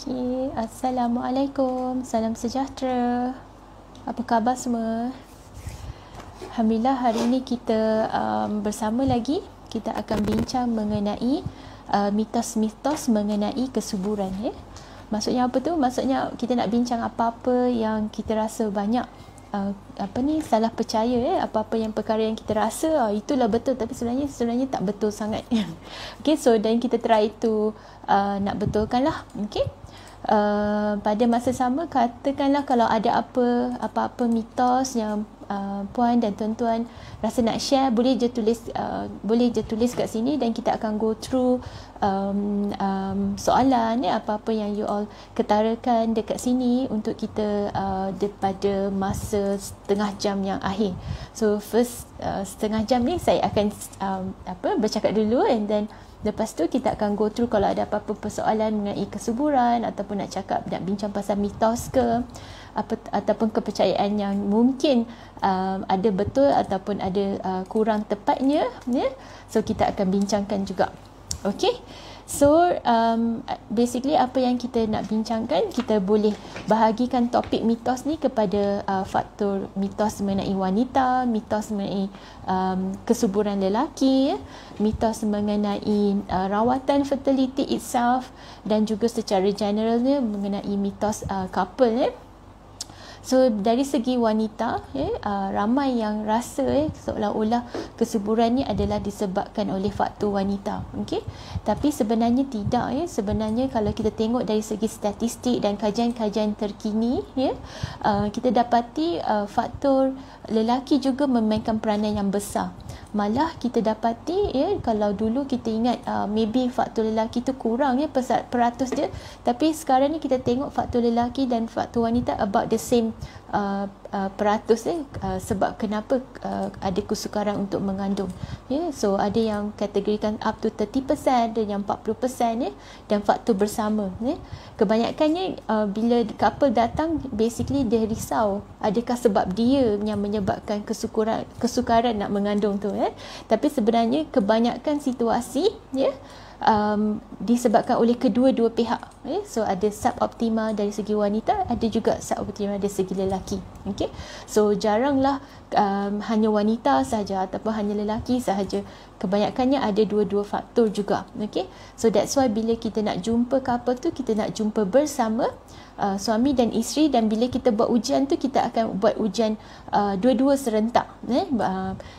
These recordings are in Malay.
Okay, Assalamualaikum, salam sejahtera. Apa khabar semua? Alhamdulillah, hari ini kita bersama lagi. Kita akan bincang mengenai mitos-mitos mengenai kesuburan. Maksudnya apa tu? Maksudnya kita nak bincang apa-apa yang kita rasa banyak salah percaya, apa-apa yang perkara yang kita rasa itulah betul, tapi sebenarnya tak betul sangat. Okay, so dan kita try to nak betulkan lah. Okay, pada masa sama, katakanlah kalau ada apa-apa mitos yang puan dan tuan-tuan rasa nak share, boleh je tulis kat sini dan kita akan go through soalan apa-apa yang you all ketarakan dekat sini untuk kita daripada masa setengah jam yang akhir. So first setengah jam ni saya akan bercakap dulu, and then lepas tu kita akan go through kalau ada apa-apa persoalan mengenai kesuburan ataupun nak bincang pasal mitos ke ataupun kepercayaan yang mungkin ada betul ataupun ada kurang tepatnya, so kita akan bincangkan juga. Okay, so basically apa yang kita nak bincangkan, kita boleh bahagikan topik mitos ni kepada faktor mitos mengenai wanita, mitos mengenai kesuburan lelaki, mitos mengenai rawatan fertility itself, dan juga secara generalnya mengenai mitos couple. So dari segi wanita, ramai yang rasa seolah-olah kesuburan ni adalah disebabkan oleh faktor wanita. Okay? Tapi sebenarnya tidak. Sebenarnya kalau kita tengok dari segi statistik dan kajian-kajian terkini, kita dapati faktor lelaki juga memainkan peranan yang besar. Malah kita dapati, kalau dulu kita ingat maybe faktor lelaki tu kurang peratus dia, tapi sekarang ni kita tengok faktor lelaki dan faktor wanita about the same peratus, sebab kenapa ada kesukaran untuk mengandung. So ada yang kategorikan up to 30%, ada yang 40%, dan faktor bersama. Kebanyakannya bila couple datang, basically dia risau adakah sebab dia yang menyebabkan kesukaran nak mengandung tu. Tapi sebenarnya kebanyakan situasi disebabkan oleh kedua-dua pihak. So ada suboptima dari segi wanita, ada juga suboptima dari segi lelaki. Okay? So jaranglah hanya wanita sahaja ataupun hanya lelaki sahaja. Kebanyakannya ada dua-dua faktor juga. Okay? So that's why bila kita nak jumpa couple tu, kita nak jumpa bersama suami dan isteri, dan bila kita buat ujian tu, kita akan buat ujian dua-dua serentak.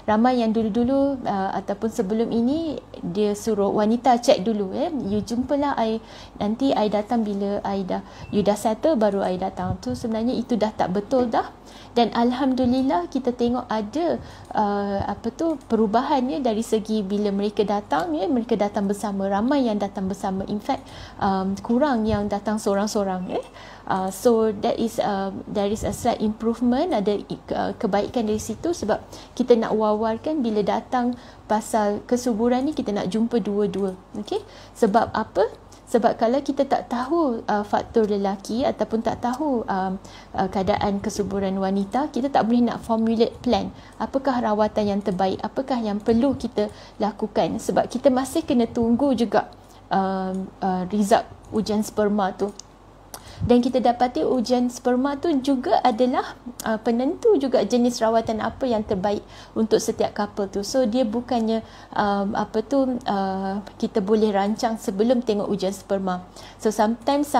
Ramai yang dulu-dulu ataupun sebelum ini dia suruh wanita check dulu, you jumpalah I, nanti I datang bila you dah settle baru I datang. Tu sebenarnya itu dah tak betul dah. Dan alhamdulillah kita tengok ada perubahannya dari segi bila mereka datang, mereka datang bersama, ramai yang datang bersama. In fact kurang yang datang seorang-seorang. So there is a slight improvement, ada kebaikan dari situ, sebab kita nak wawarkan bila datang pasal kesuburan ni, kita nak jumpa dua-dua. Okay? Sebab apa? Sebab kalau kita tak tahu faktor lelaki ataupun tak tahu keadaan kesuburan wanita, kita tak boleh nak formulate plan. Apakah rawatan yang terbaik? Apakah yang perlu kita lakukan? Sebab kita masih kena tunggu juga result ujian sperma tu. Dan kita dapati ujian sperma tu juga adalah penentu juga jenis rawatan apa yang terbaik untuk setiap couple tu. So dia bukannya kita boleh rancang sebelum tengok ujian sperma. So sometimes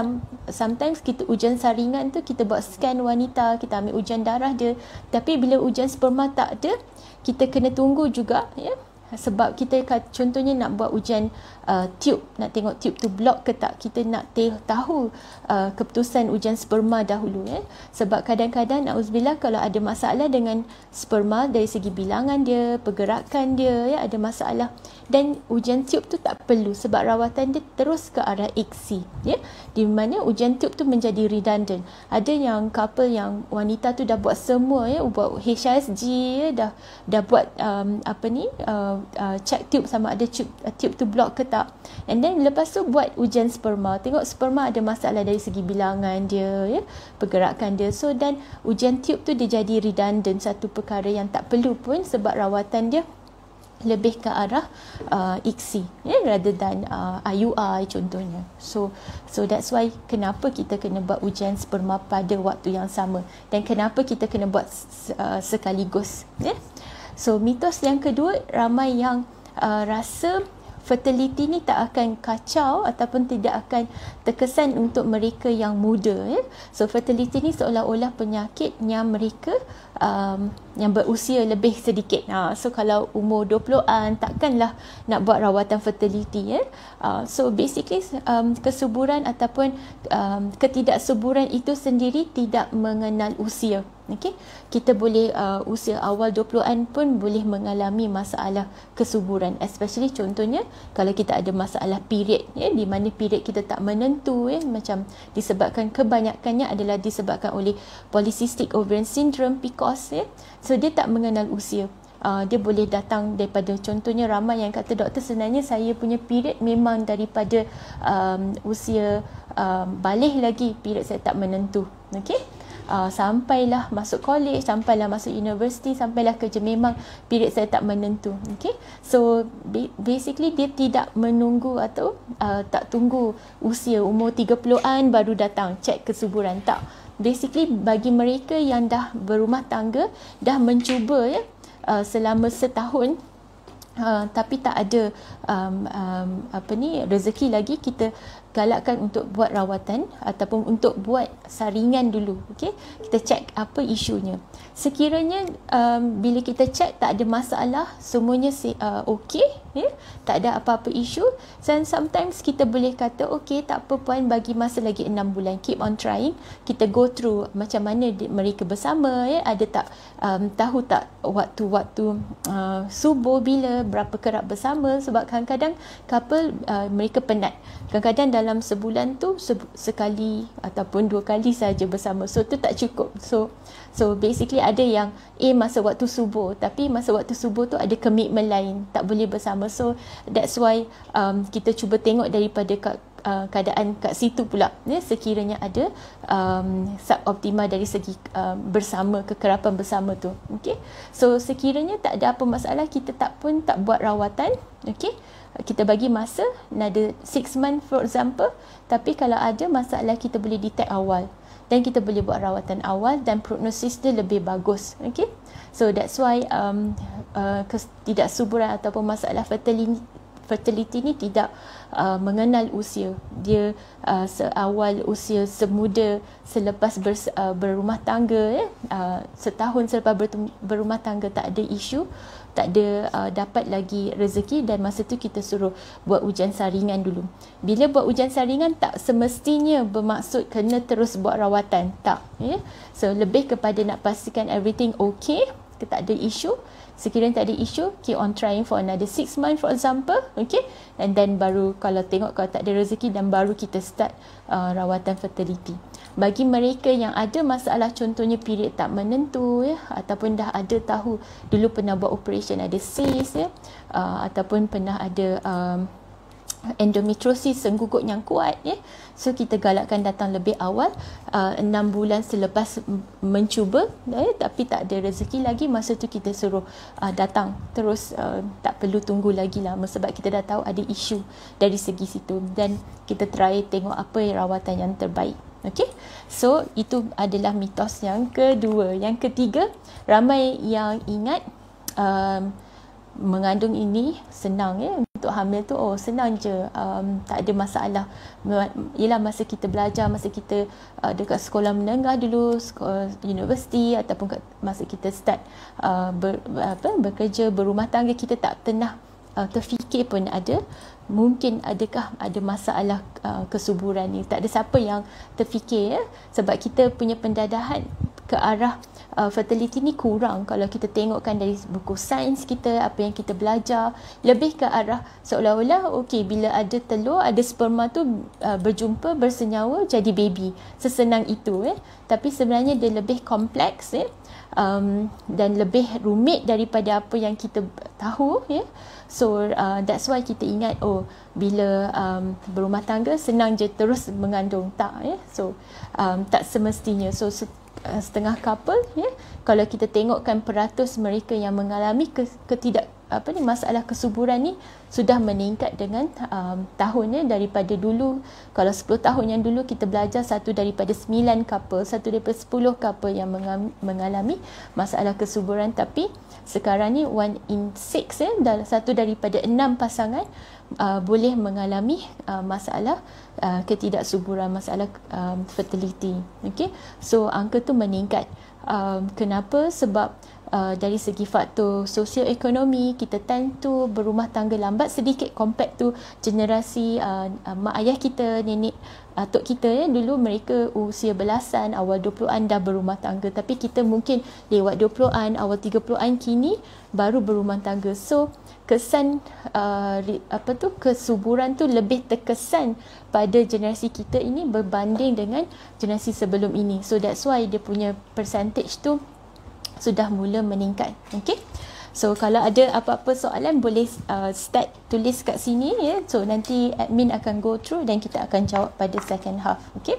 kita ujian saringan tu, kita buat scan wanita, kita ambil ujian darah dia, tapi bila ujian sperma tak ada, kita kena tunggu juga, sebab kita contohnya nak buat ujian tube, nak tengok tube tu block ke tak, kita nak tahu keputusan ujian sperma dahulu. Sebab kadang-kadang na'udzubillah kalau ada masalah dengan sperma dari segi bilangan dia, pergerakan dia, ada masalah, dan ujian tube tu tak perlu sebab rawatan dia terus ke arah ICSI, di mana ujian tube tu menjadi redundant. Ada yang couple yang wanita tu dah buat semua, buat HSG, dah buat check tube sama ada tube tu block ke tak, and then lepas tu buat ujian sperma, tengok sperma ada masalah dari segi bilangan dia, pergerakan dia. So dan ujian tube tu dia jadi redundant, satu perkara yang tak perlu pun sebab rawatan dia lebih ke arah ICSI rather than IUI contohnya. So that's why kenapa kita kena buat ujian sperma pada waktu yang sama dan kenapa kita kena buat sekaligus. So mitos yang kedua, ramai yang rasa fertility ni tak akan kacau ataupun tidak akan terkesan untuk mereka yang muda. So fertility ni seolah-olah penyakit yang mereka yang berusia lebih sedikit. So kalau umur 20-an takkanlah nak buat rawatan fertility. So basically kesuburan ataupun ketidaksuburan itu sendiri tidak mengenal usia. Okay? Kita boleh usia awal 20-an pun boleh mengalami masalah kesuburan, especially contohnya kalau kita ada masalah period, di mana period kita tak menentu, macam disebabkan kebanyakannya adalah disebabkan oleh polycystic ovarian syndrome, PCOS. So dia tak mengenal usia. Dia boleh datang daripada, contohnya ramai yang kata, doktor sebenarnya saya punya period memang daripada usia balik lagi period saya tak menentu. Okay? Sampailah masuk college, sampailah masuk universiti, sampailah kerja, memang period saya tak menentu. Okay? So basically dia tidak menunggu atau tak tunggu usia umur 30-an baru datang cek kesuburan, tak. Basically bagi mereka yang dah berumah tangga, dah mencuba selama setahun, tapi tak ada rezeki lagi, kita galakkan untuk buat rawatan ataupun untuk buat saringan dulu. Okay? Kita cek apa isunya. Sekiranya bila kita cek tak ada masalah, semuanya okey, tak ada apa-apa isu, dan sometimes kita boleh kata okey, tak apa puan, bagi masa lagi 6 bulan, keep on trying. Kita go through macam mana mereka bersama, ada tak tahu tak waktu-waktu subuh bila, berapa kerap bersama, sebab kadang-kadang couple mereka penat. Kadang-kadang dalam sebulan tu sekali ataupun 2 kali saja bersama, so tu tak cukup. So basically ada yang masa waktu subuh, tapi masa waktu subuh tu ada komitmen lain, tak boleh bersama. So that's why kita cuba tengok daripada keadaan kat situ pula, sekiranya ada suboptimal dari segi bersama, kekerapan bersama tu. Okay? So sekiranya tak ada apa masalah, kita tak buat rawatan. Okay? Kita bagi masa another 6 months for example, tapi kalau ada masalah kita boleh detect awal dan kita boleh buat rawatan awal dan prognosis dia lebih bagus. Okay? So that's why ketidaksuburan ataupun masalah fertility ni tidak mengenal usia. Dia seawal usia, semuda selepas berumah tangga, setahun selepas berumah tangga tak ada isu, tak ada dapat lagi rezeki, dan masa tu kita suruh buat ujian saringan dulu. Bila buat ujian saringan tak semestinya bermaksud kena terus buat rawatan, tak. So lebih kepada nak pastikan everything okay, tak ada isu. Sekiranya tak ada isu, keep on trying for another 6 months for example. Okay? And then baru kalau tengok kalau tak ada rezeki, dan baru kita start rawatan fertility. Bagi mereka yang ada masalah, contohnya period tak menentu, ataupun dah ada tahu dulu pernah buat operation ada cyst, ataupun pernah ada endometriosis, senggugut yang kuat, so kita galakkan datang lebih awal, 6 bulan selepas mencuba, tapi tak ada rezeki lagi, masa tu kita suruh datang terus, tak perlu tunggu lagi lama, sebab kita dah tahu ada isu dari segi situ, dan kita try tengok apa rawatan yang terbaik. Okay? So itu adalah mitos yang kedua. Yang ketiga, ramai yang ingat mengandung ini senang, untuk hamil tu senang je, tak ada masalah. Ialah masa kita belajar, masa kita dekat sekolah menengah dulu, sekolah universiti, ataupun masa kita start bekerja, berumah tangga, kita tak pernah terfikir pun mungkin adakah ada masalah kesuburan ni. Tak ada siapa yang terfikir, sebab kita punya pendadahan ke arah fertility ni kurang. Kalau kita tengokkan dari buku sains kita, apa yang kita belajar, lebih ke arah seolah-olah okey, bila ada telur, ada sperma tu berjumpa, bersenyawa, jadi baby. Sesenang itu. Tapi sebenarnya dia lebih kompleks, dan lebih rumit daripada apa yang kita tahu. So that's why kita ingat bila berumah tangga senang je terus mengandung, tak. So tak semestinya. So setengah couple, kalau kita tengokkan peratus mereka yang mengalami masalah kesuburan ni sudah meningkat dengan tahunnya. Daripada dulu, kalau 10 tahun yang dulu kita belajar 1 daripada 9 couple, 1 daripada 10 couple yang mengalami masalah kesuburan, tapi sekarang ni 1 in 6 1 daripada 6 pasangan boleh mengalami masalah ketidaksuburan, masalah fertility. Okay, so angka tu meningkat. Kenapa? Sebab dari segi faktor sosioekonomi, kita tend to berumah tangga lambat sedikit compared to generasi mak ayah kita, nenek atuk kita dulu mereka usia belasan, awal 20-an dah berumah tangga, tapi kita mungkin lewat 20-an, awal 30-an, kini baru berumah tangga. So kesan kesuburan tu lebih terkesan pada generasi kita ini berbanding dengan generasi sebelum ini. So that's why dia punya percentage tu sudah mula meningkat. Okay, so kalau ada apa-apa soalan boleh start tulis kat sini ya. So nanti admin akan go through dan kita akan jawab pada second half. Okay,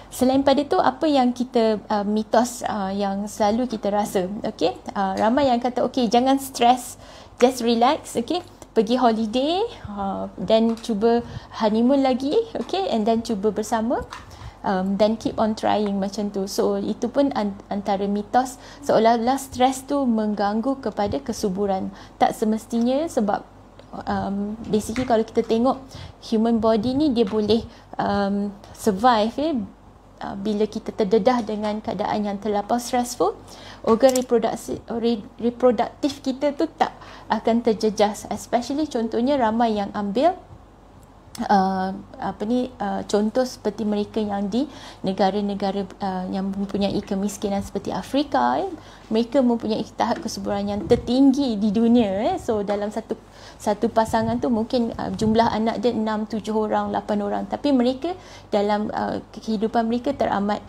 selain pada tu, apa yang kita mitos yang selalu kita rasa? Okay, ramai yang kata okay, jangan stress, just relax. Okay, pergi holiday dan cuba honeymoon lagi. Okay, and then cuba bersama. Dan keep on trying macam tu. So itu pun antara mitos, seolah-olah stres tu mengganggu kepada kesuburan. Tak semestinya, sebab basically kalau kita tengok human body ni, dia boleh survive bila kita terdedah dengan keadaan yang terlampau stressful. Organ reproduktif kita tu tak akan terjejas. Especially contohnya ramai yang ambil contoh seperti mereka yang di negara-negara yang mempunyai kemiskinan seperti Afrika, mereka mempunyai tahap kesuburan yang tertinggi di dunia. So dalam satu pasangan tu mungkin jumlah anak dia 6, 7 orang, 8 orang, tapi mereka dalam kehidupan mereka teramat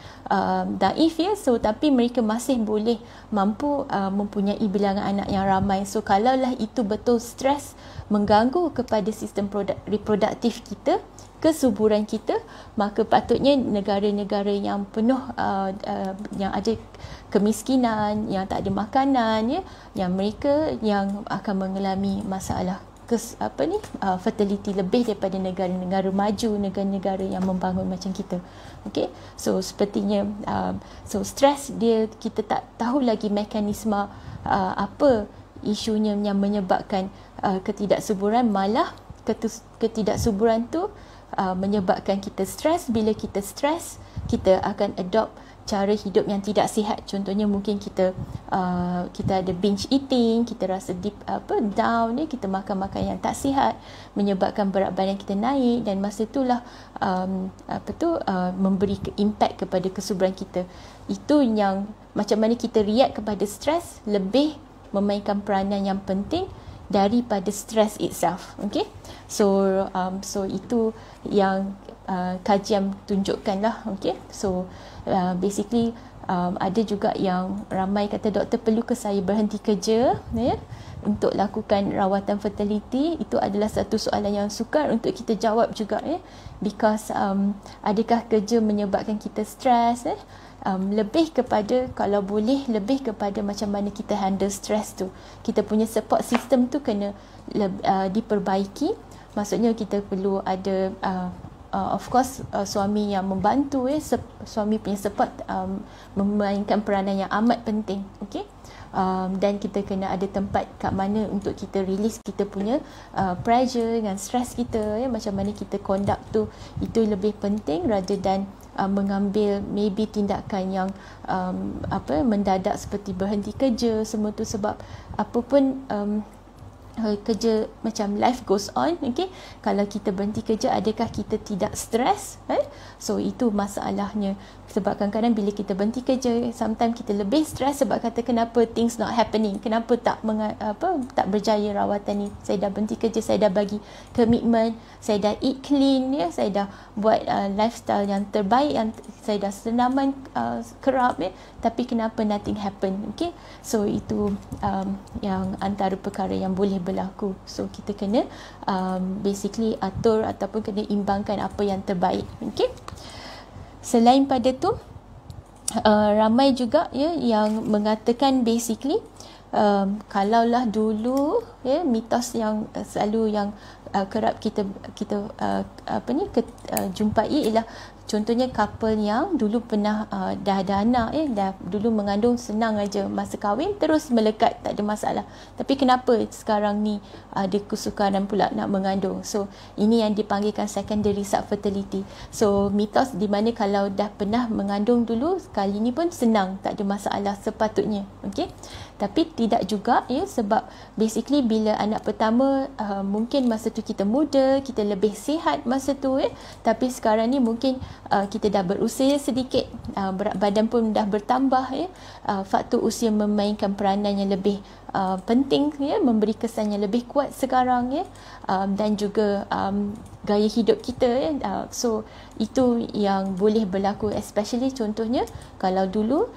daif ya. So tapi mereka masih boleh mampu mempunyai bilangan anak yang ramai. So kalaulah itu betul stres mengganggu kepada sistem reproduktif kita, kesuburan kita, maka patutnya negara-negara yang penuh yang ada kemiskinan, yang tak ada makanan ya, yang mereka yang akan mengalami masalah fertility lebih daripada negara-negara maju, negara-negara yang membangun macam kita. Okay, so sepertinya so stres dia, kita tak tahu lagi mekanisme apa isunya yang menyebabkan ketidaksuburan. Malah ketidaksuburan tu menyebabkan kita stres. Bila kita stres, kita akan adopt cara hidup yang tidak sihat. Contohnya mungkin kita ada binge eating, kita rasa down ya, kita makan yang tak sihat, menyebabkan berat badan kita naik, dan masa itulah memberi impact kepada kesuburan kita. Itu yang macam mana kita react kepada stres lebih memainkan peranan yang penting daripada stres itself. Okay, so itu yang kajian tunjukkan lah. Okay, so basically ada juga yang ramai kata, doktor, perlu ke saya berhenti kerja ya, untuk lakukan rawatan fertility? Itu adalah satu soalan yang sukar untuk kita jawab juga ya, because adakah kerja menyebabkan kita stres lebih kepada, kalau boleh, lebih kepada macam mana kita handle stres tu. Kita punya support system tu kena diperbaiki. Maksudnya kita perlu ada of course suami yang membantu suami punya support memainkan peranan yang amat penting. Okay, dan kita kena ada tempat kat mana untuk kita release kita punya pressure dengan stress kita ya, macam mana kita conduct tu, itu lebih penting rather than mengambil maybe tindakan yang mendadak seperti berhenti kerja semua tu. Sebab apa pun kerja, macam life goes on. Okay, kalau kita berhenti kerja, adakah kita tidak stres? So itu masalahnya. Sebab kadang-kadang bila kita berhenti kerja, sometimes kita lebih stres sebab kata kenapa things not happening, kenapa tak berjaya rawatan ni. Saya dah berhenti kerja, saya dah bagi komitmen, saya dah eat clean ya, saya dah buat lifestyle yang terbaik, yang saya dah senaman kerap ya, tapi kenapa nothing happen? Okay, so itu yang antara perkara yang boleh berlaku. So kita kena basically atur ataupun kena imbangkan apa yang terbaik. Okay, selain pada tu ramai juga ya yang mengatakan basically kalaulah dulu mitos yang selalu yang kerap kita jumpai ialah contohnya couple yang dulu pernah dah ada anak dah dulu mengandung senang aja, masa kahwin terus melekat, tak ada masalah. Tapi kenapa sekarang ni ada kesukaran pula nak mengandung? So ini yang dipanggilkan secondary subfertility. So mitos di mana kalau dah pernah mengandung dulu, kali ni pun senang, tak ada masalah sepatutnya. Okey, tapi tidak juga sebab basically bila anak pertama mungkin masa tu kita muda, kita lebih sihat masa tu tapi sekarang ni mungkin kita dah berusia sedikit, berat badan pun dah bertambah faktor usia memainkan peranan yang lebih penting memberi kesan yang lebih kuat sekarang dan juga gaya hidup kita so itu yang boleh berlaku, especially contohnya kalau dulu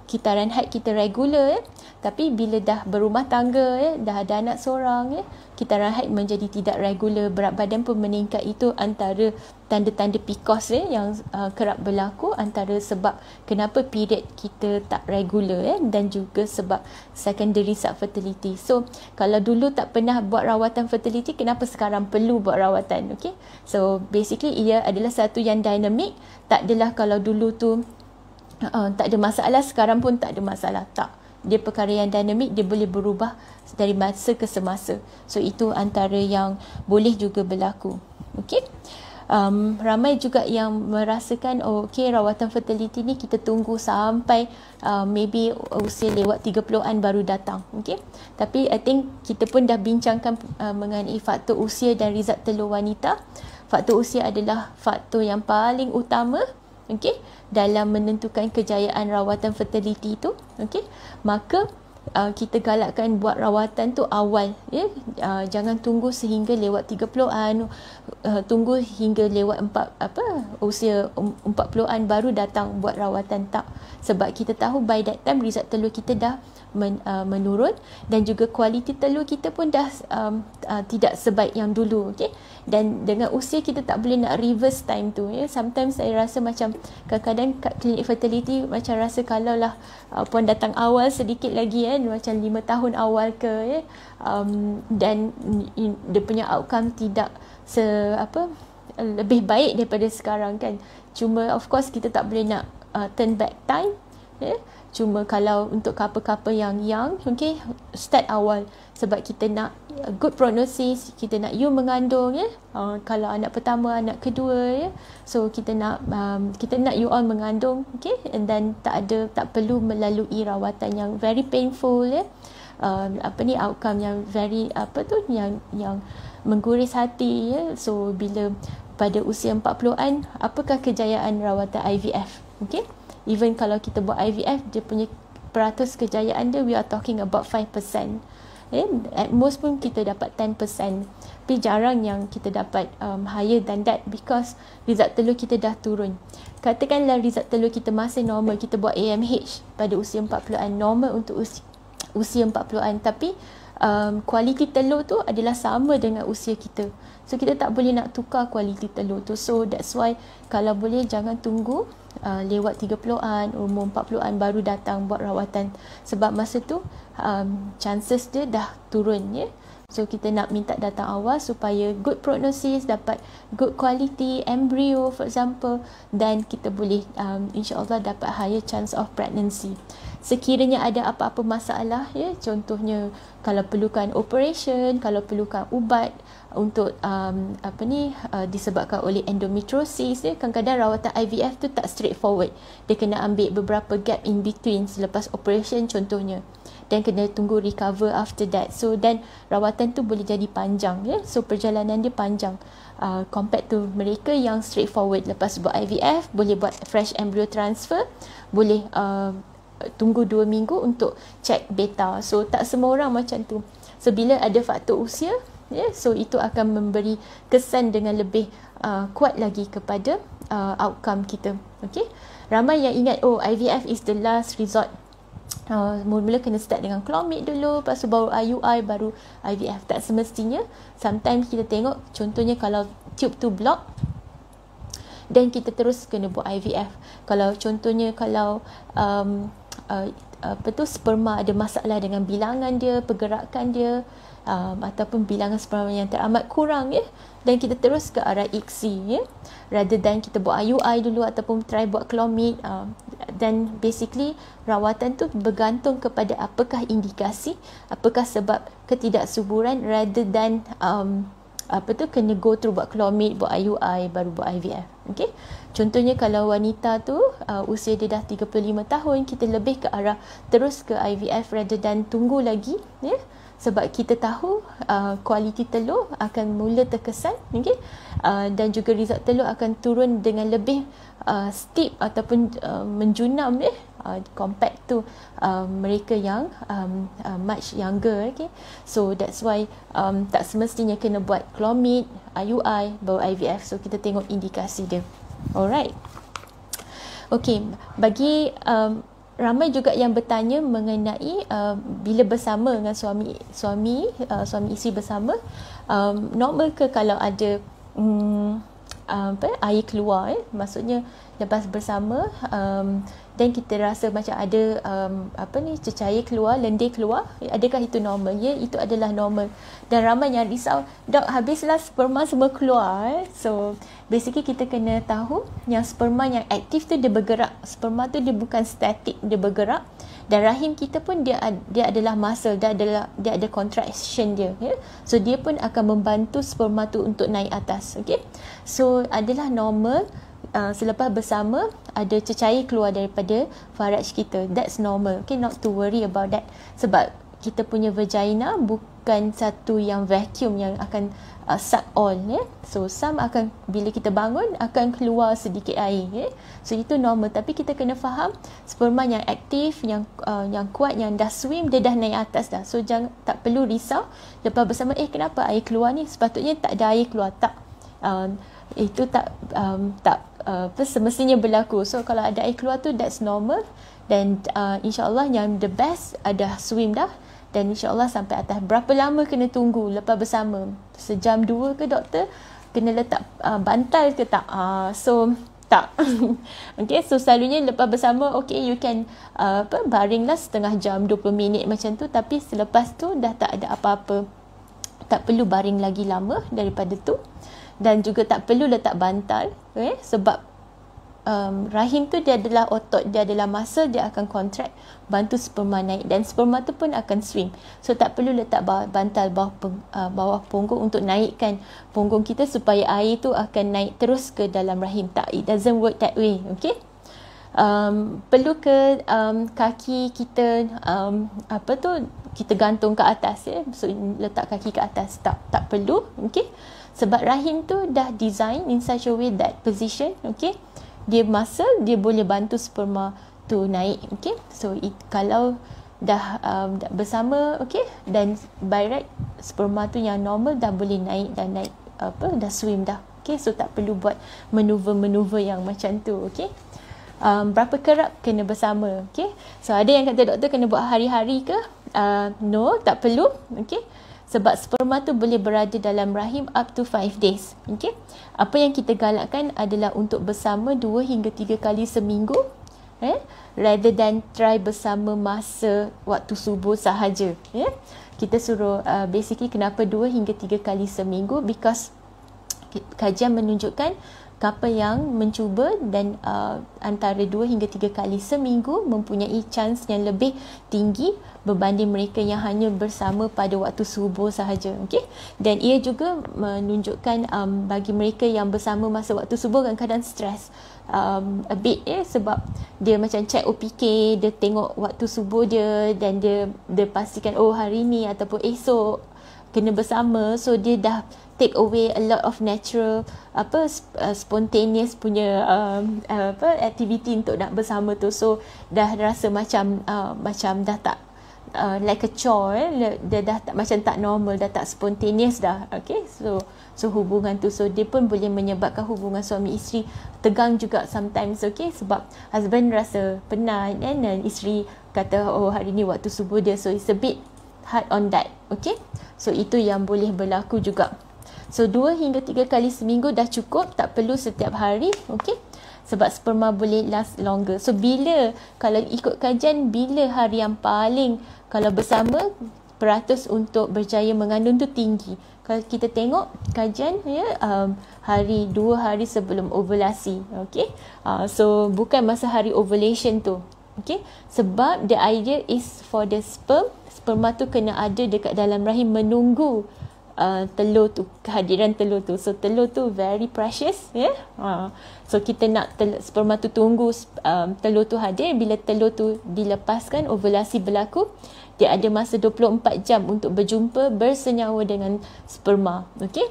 kitaran haid kita regular tapi bila dah berumah tangga dah ada anak seorang kitaran haid menjadi tidak regular, berat badan pun meningkat. Itu antara tanda-tanda PCOS yang kerap berlaku, antara sebab kenapa period kita tak regular dan juga sebab secondary subfertility. So kalau dulu tak pernah buat rawatan fertility, kenapa sekarang perlu buat rawatan? Okay, so basically ia adalah satu yang dinamik. Tak adalah kalau dulu tu tak ada masalah, sekarang pun tak ada masalah, tak. Dia perkara yang dinamik, dia boleh berubah dari masa ke semasa. So itu antara yang boleh juga berlaku. Okey. Ramai juga yang merasakan rawatan fertility ni kita tunggu sampai maybe usia lewat 30-an baru datang. Okey. Tapi I think kita pun dah bincangkan mengenai faktor usia dan result telur wanita. Faktor usia adalah faktor yang paling utama dalam menentukan kejayaan rawatan fertility itu. Maka kita galakkan buat rawatan tu awal jangan tunggu sehingga lewat 30-an, tunggu hingga lewat usia 40-an baru datang buat rawatan, tak. Sebab kita tahu by that time result telur kita dah menurun dan juga kualiti telur kita pun dah tidak sebaik yang dulu. Dan dengan usia kita tak boleh nak reverse time tu. Sometimes saya rasa macam kadang-kadang kat klinik fertility macam rasa kalau lah puan datang awal sedikit lagi macam 5 tahun awal ke dan dia punya outcome tidak lebih baik daripada sekarang kan. Cuma of course kita tak boleh nak turn back time. Cuma kalau untuk couple-couple yang young, start awal sebab kita nak good prognosis, kita nak you mengandung kalau anak pertama, anak kedua so kita nak you all mengandung, and then tak perlu melalui rawatan yang very painful outcome yang very yang mengguris hati so bila pada usia 40-an, apakah kejayaan rawatan IVF? Even kalau kita buat IVF, dia punya peratus kejayaan dia, we are talking about 5%. At most pun kita dapat 10%. Tapi jarang yang kita dapat higher than that because result telur kita dah turun. Katakanlah result telur kita masih normal, kita buat AMH pada usia 40-an, normal untuk usia 40-an, tapi kualiti telur tu adalah sama dengan usia kita. So kita tak boleh nak tukar kualiti telur tu. So that's why kalau boleh jangan tunggu lewat 30-an, umur 40-an baru datang buat rawatan. Sebab masa tu chances dia dah turun So kita nak minta datang awal supaya good prognosis, dapat good quality embryo for example, dan kita boleh insya-Allah dapat higher chance of pregnancy. Sekiranya ada apa-apa masalah contohnya kalau perlukan operation, kalau perlukan ubat untuk disebabkan oleh endometriosis kadang-kadang rawatan IVF tu tak straightforward. Dia kena ambil beberapa gap in between selepas operation contohnya, dan kena tunggu recover after that. So dan rawatan tu boleh jadi panjang so perjalanan dia panjang compared to mereka yang straightforward. Lepas buat IVF boleh buat fresh embryo transfer, boleh tunggu 2 minggu untuk check beta. So tak semua orang macam tu. So bila ada faktor usia so itu akan memberi kesan dengan lebih kuat lagi kepada outcome kita. Ramai yang ingat IVF is the last resort. Mula-mula kena start dengan Clomid dulu, lepas tu baru IUI, baru IVF. Tak semestinya. Sometimes kita tengok contohnya kalau tube tu block dan kita terus kena buat IVF. Kalau contohnya kalau sperma ada masalah dengan bilangan dia, pergerakan dia, ataupun bilangan sperma yang teramat kurang, ya, dan kita terus ke arah ICSI, ya, rather than kita buat IUI dulu ataupun try buat Clomid. Dan basically rawatan tu bergantung kepada apakah indikasi, apakah sebab ketidaksuburan, rather than kena go through buat Clomid, buat IUI, baru buat IVF. Okay? Contohnya kalau wanita tu usia dia dah 35 tahun, kita lebih ke arah terus ke IVF rather than tunggu lagi, ya. Sebab kita tahu kualiti telur akan mula terkesan, okay? Dan juga result telur akan turun dengan lebih steep ataupun menjunam, compared to mereka yang much younger, okay? So that's why tak semestinya kena buat Clomid, IUI, baru IVF. So kita tengok indikasi dia. Alright. Okay, bagi ramai juga yang bertanya mengenai bila bersama dengan suami isteri bersama, normal ke kalau ada air keluar, maksudnya lepas bersama dan kita rasa macam ada cecair keluar, lendir keluar, adakah itu normal? Ya, itu adalah normal. Dan ramai yang risau, dok, habislah sperma semua keluar. So basically kita kena tahu yang sperma yang aktif tu dia bergerak. Sperma tu dia bukan statik, dia bergerak. Dan rahim kita pun dia adalah muscle, dia ada contraction dia, ya. So dia pun akan membantu sperma tu untuk naik atas, okey. So adalah normal. Selepas bersama ada cecair keluar daripada faraj kita, that's normal, okay, not to worry about that. Sebab kita punya vagina bukan satu yang vacuum yang akan suck all, ya. So some akan, bila kita bangun akan keluar sedikit air, ya. So itu normal, tapi kita kena faham sperma yang aktif, yang kuat, yang dah swim, dia dah naik atas dah. So tak perlu risau lepas bersama, kenapa air keluar ni, sepatutnya tak ada air keluar, tak. Itu tak semestinya berlaku. So kalau ada air keluar tu, that's normal. Dan insyaAllah yang the best ada swim dah. Dan insyaAllah sampai atas. Berapa lama kena tunggu lepas bersama? Sejam 2 ke doktor? Kena letak bantal ke tak? So tak. Okay, so selalunya lepas bersama, okay, you can baringlah setengah jam, 20 minit macam tu. Tapi selepas tu dah tak ada apa-apa. Tak perlu baring lagi lama daripada tu. Dan juga tak perlu letak bantal, sebab rahim tu dia adalah otot, dia adalah muscle, dia akan contract, bantu sperma naik, dan sperma tu pun akan swim. So tak perlu letak bantal bawah punggung untuk naikkan punggung kita supaya air tu akan naik terus ke dalam rahim. Tak, it doesn't work that way, okay. Perlu ke kaki kita kita gantung ke atas, ya. So letak kaki ke atas, tak perlu, okay. Sebab rahim tu dah design in such a way that position, okay, dia muscle, dia boleh bantu sperma tu naik, okay. So kalau dah bersama, okay, dan by right sperma tu yang normal dah boleh naik, dan naik dah swim dah, okay. So tak perlu buat manuver-manuver yang macam tu, okay. Berapa kerap kena bersama, okay. So ada yang kata, doktor kena buat hari-hari ke? No, tak perlu, okay. Sebab sperma tu boleh berada dalam rahim up to 5 days, okay. Apa yang kita galakkan adalah untuk bersama 2 hingga 3 kali seminggu, rather than try bersama masa waktu subuh sahaja, Kita suruh basically kenapa 2 hingga 3 kali seminggu, because kajian menunjukkan couple yang mencuba dan antara 2 hingga 3 kali seminggu mempunyai chance yang lebih tinggi berbanding mereka yang hanya bersama pada waktu subuh sahaja, okay? Dan ia juga menunjukkan bagi mereka yang bersama masa waktu subuh kadang-kadang stres a bit, sebab dia macam check OPK, dia tengok waktu subuh dia, dan dia pastikan hari ni ataupun esok kena bersama. So dia dah take away a lot of natural spontaneous punya activity untuk nak bersama tu. So dah rasa macam dah tak like a chore, dia dah tak, macam tak normal, dah tak spontaneous dah, okay. So hubungan tu, so dia pun boleh menyebabkan hubungan suami isteri tegang juga sometimes, okay. Sebab husband rasa penat, dan isteri kata hari ni waktu subuh dia, so it's a bit hard on that, okay. So itu yang boleh berlaku juga. So 2 hingga 3 kali seminggu dah cukup, tak perlu setiap hari, okay. sebab sperma boleh last longer. So bila, kalau ikut kajian, bila hari yang paling kalau bersama peratus untuk berjaya mengandung tu tinggi? Kalau kita tengok kajian ya, 2 hari sebelum ovulasi. Okey, so bukan masa hari ovulation tu. Okey, sebab the idea is for the sperma tu kena ada dekat dalam rahim menunggu telur tu, kehadiran telur tu. So telur tu very precious ya. So kita nak sperma tu tunggu telur tu hadir. Bila telur tu dilepaskan, ovulasi berlaku, dia ada masa 24 jam untuk berjumpa, bersenyawa dengan sperma. Okey,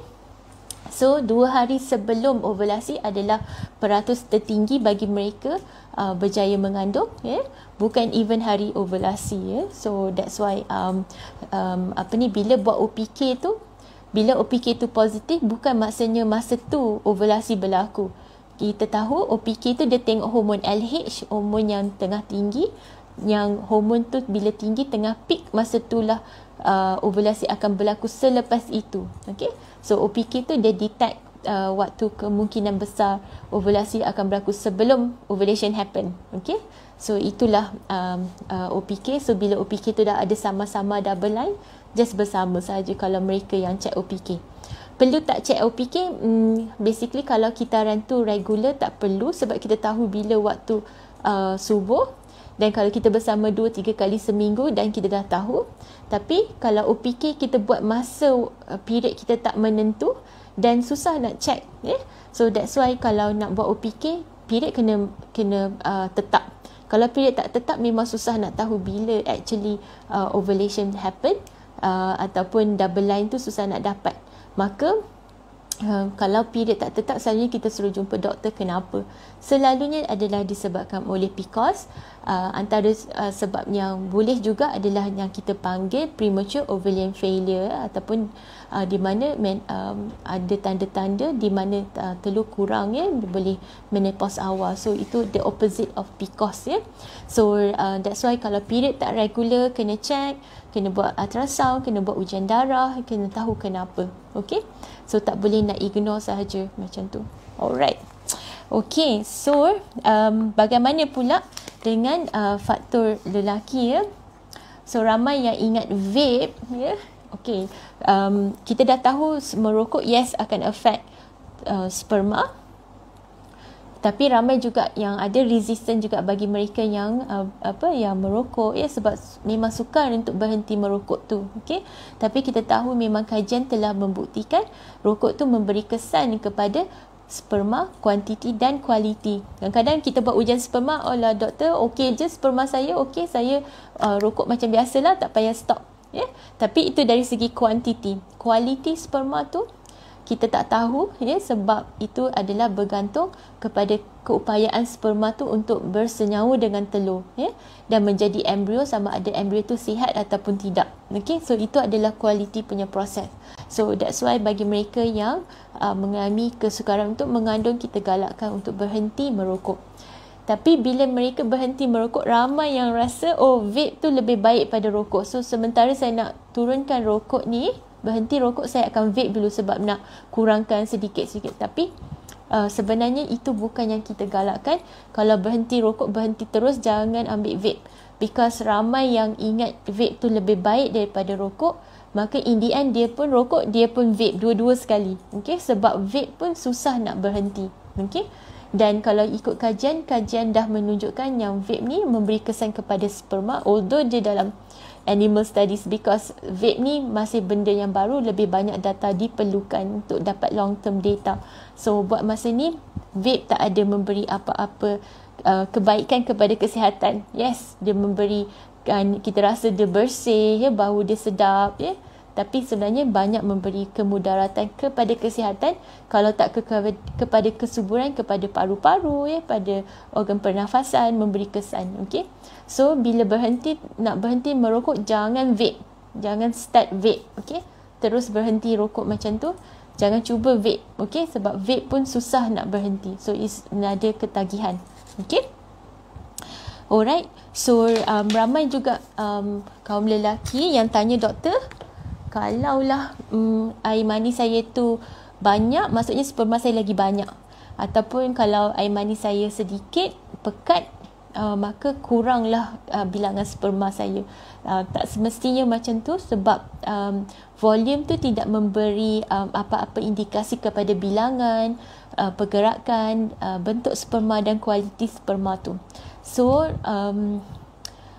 so 2 hari sebelum ovulasi adalah peratus tertinggi bagi mereka berjaya mengandung ya, bukan even hari ovulasi ya. So that's why bila buat OPK tu, bila OPK tu positif, bukan maksudnya masa tu ovulasi berlaku. Kita tahu OPK tu dia tengok hormon LH, hormon yang tengah tinggi, yang hormon tu bila tinggi tengah peak, masa itulah ovulasi akan berlaku selepas itu. Okay, so OPK tu dia detect waktu kemungkinan besar ovulasi akan berlaku sebelum ovulation happen. Okay, so itulah OPK. So bila OPK tu dah ada sama-sama double line, just bersama saja kalau mereka yang check OPK. Perlu tak check OPK? Basically kalau kitaran tu regular tak perlu, sebab kita tahu bila waktu subuh, dan kalau kita bersama 2-3 kali seminggu dan kita dah tahu. Tapi kalau OPK kita buat masa period kita tak menentu dan susah nak check ya. So that's why kalau nak buat OPK, period kena tetap. Kalau period tak tetap, memang susah nak tahu bila actually ovulation happen, ataupun double line tu susah nak dapat. Maka kalau period tak tetap, selalunya kita suruh jumpa doktor. Kenapa? Selalunya adalah disebabkan oleh PCOS. Antara sebab yang boleh juga adalah yang kita panggil premature ovarian failure, ataupun di mana ada tanda-tanda di mana telur kurang ya, boleh menopause awal. So itu the opposite of PCOS ya. So that's why kalau period tak regular, kena check, kena buat ultrasound, kena buat ujian darah, kena tahu kenapa. Okay, so tak boleh nak ignore sahaja macam tu. Alright. Okay, so bagaimana pula dengan faktor lelaki ya? So ramai yang ingat vape ya. Okay, kita dah tahu merokok yes akan affect sperma. Tapi ramai juga yang ada resistant juga bagi mereka yang yang merokok ya, sebab memang sukar untuk berhenti merokok tu. Okey, tapi kita tahu memang kajian telah membuktikan rokok tu memberi kesan kepada sperma, kuantiti dan kualiti. Kadang-kadang kita buat ujian sperma, oh lah doktor, okey je sperma saya, okey saya rokok macam biasalah, tak payah stop ya. Tapi itu dari segi kuantiti. Kualiti sperma tu kita tak tahu ya, sebab itu adalah bergantung kepada keupayaan sperma tu untuk bersenyawa dengan telur ya, dan menjadi embrio, sama ada embrio tu sihat ataupun tidak. Okey, so itu adalah kualiti punya proses. So that's why bagi mereka yang mengalami kesukaran untuk mengandung, kita galakkan untuk berhenti merokok. Tapi bila mereka berhenti merokok, ramai yang rasa oh vape tu lebih baik pada rokok. So sementara saya nak turunkan rokok ni, berhenti rokok, saya akan vape dulu sebab nak kurangkan sedikit-sedikit. Tapi sebenarnya itu bukan yang kita galakkan. Kalau berhenti rokok, berhenti terus, jangan ambil vape. Because ramai yang ingat vape tu lebih baik daripada rokok, maka in the end dia pun rokok, dia pun vape, dua-dua sekali. Okay? Sebab vape pun susah nak berhenti. Okay? Dan kalau ikut kajian dah menunjukkan yang vape ni memberi kesan kepada sperma, although dia dalam animal studies, because vape ni masih benda yang baru, lebih banyak data diperlukan untuk dapat long term data. So buat masa ni vape tak ada memberi apa-apa kebaikan kepada kesihatan. Yes, dia memberi kita rasa dia bersih ya, bau dia sedap ya, tapi sebenarnya banyak memberi kemudaratan kepada kesihatan, kalau tak kepada kesuburan, kepada paru-paru ya, pada organ pernafasan, memberi kesan. Okey, so bila nak berhenti merokok, jangan vape, jangan start vape. Okey, terus berhenti rokok macam tu, jangan cuba vape. Okey, sebab vape pun susah nak berhenti, so ada ketagihan. Okey, alright. So ramai juga kaum lelaki yang tanya doktor, kalaulah air mani saya tu banyak, maksudnya sperma saya lagi banyak. Ataupun kalau air mani saya sedikit, pekat, maka kuranglah bilangan sperma saya. Tak semestinya macam tu, sebab volume tu tidak memberi apa-apa indikasi kepada bilangan, pergerakan, bentuk sperma dan kualiti sperma tu. So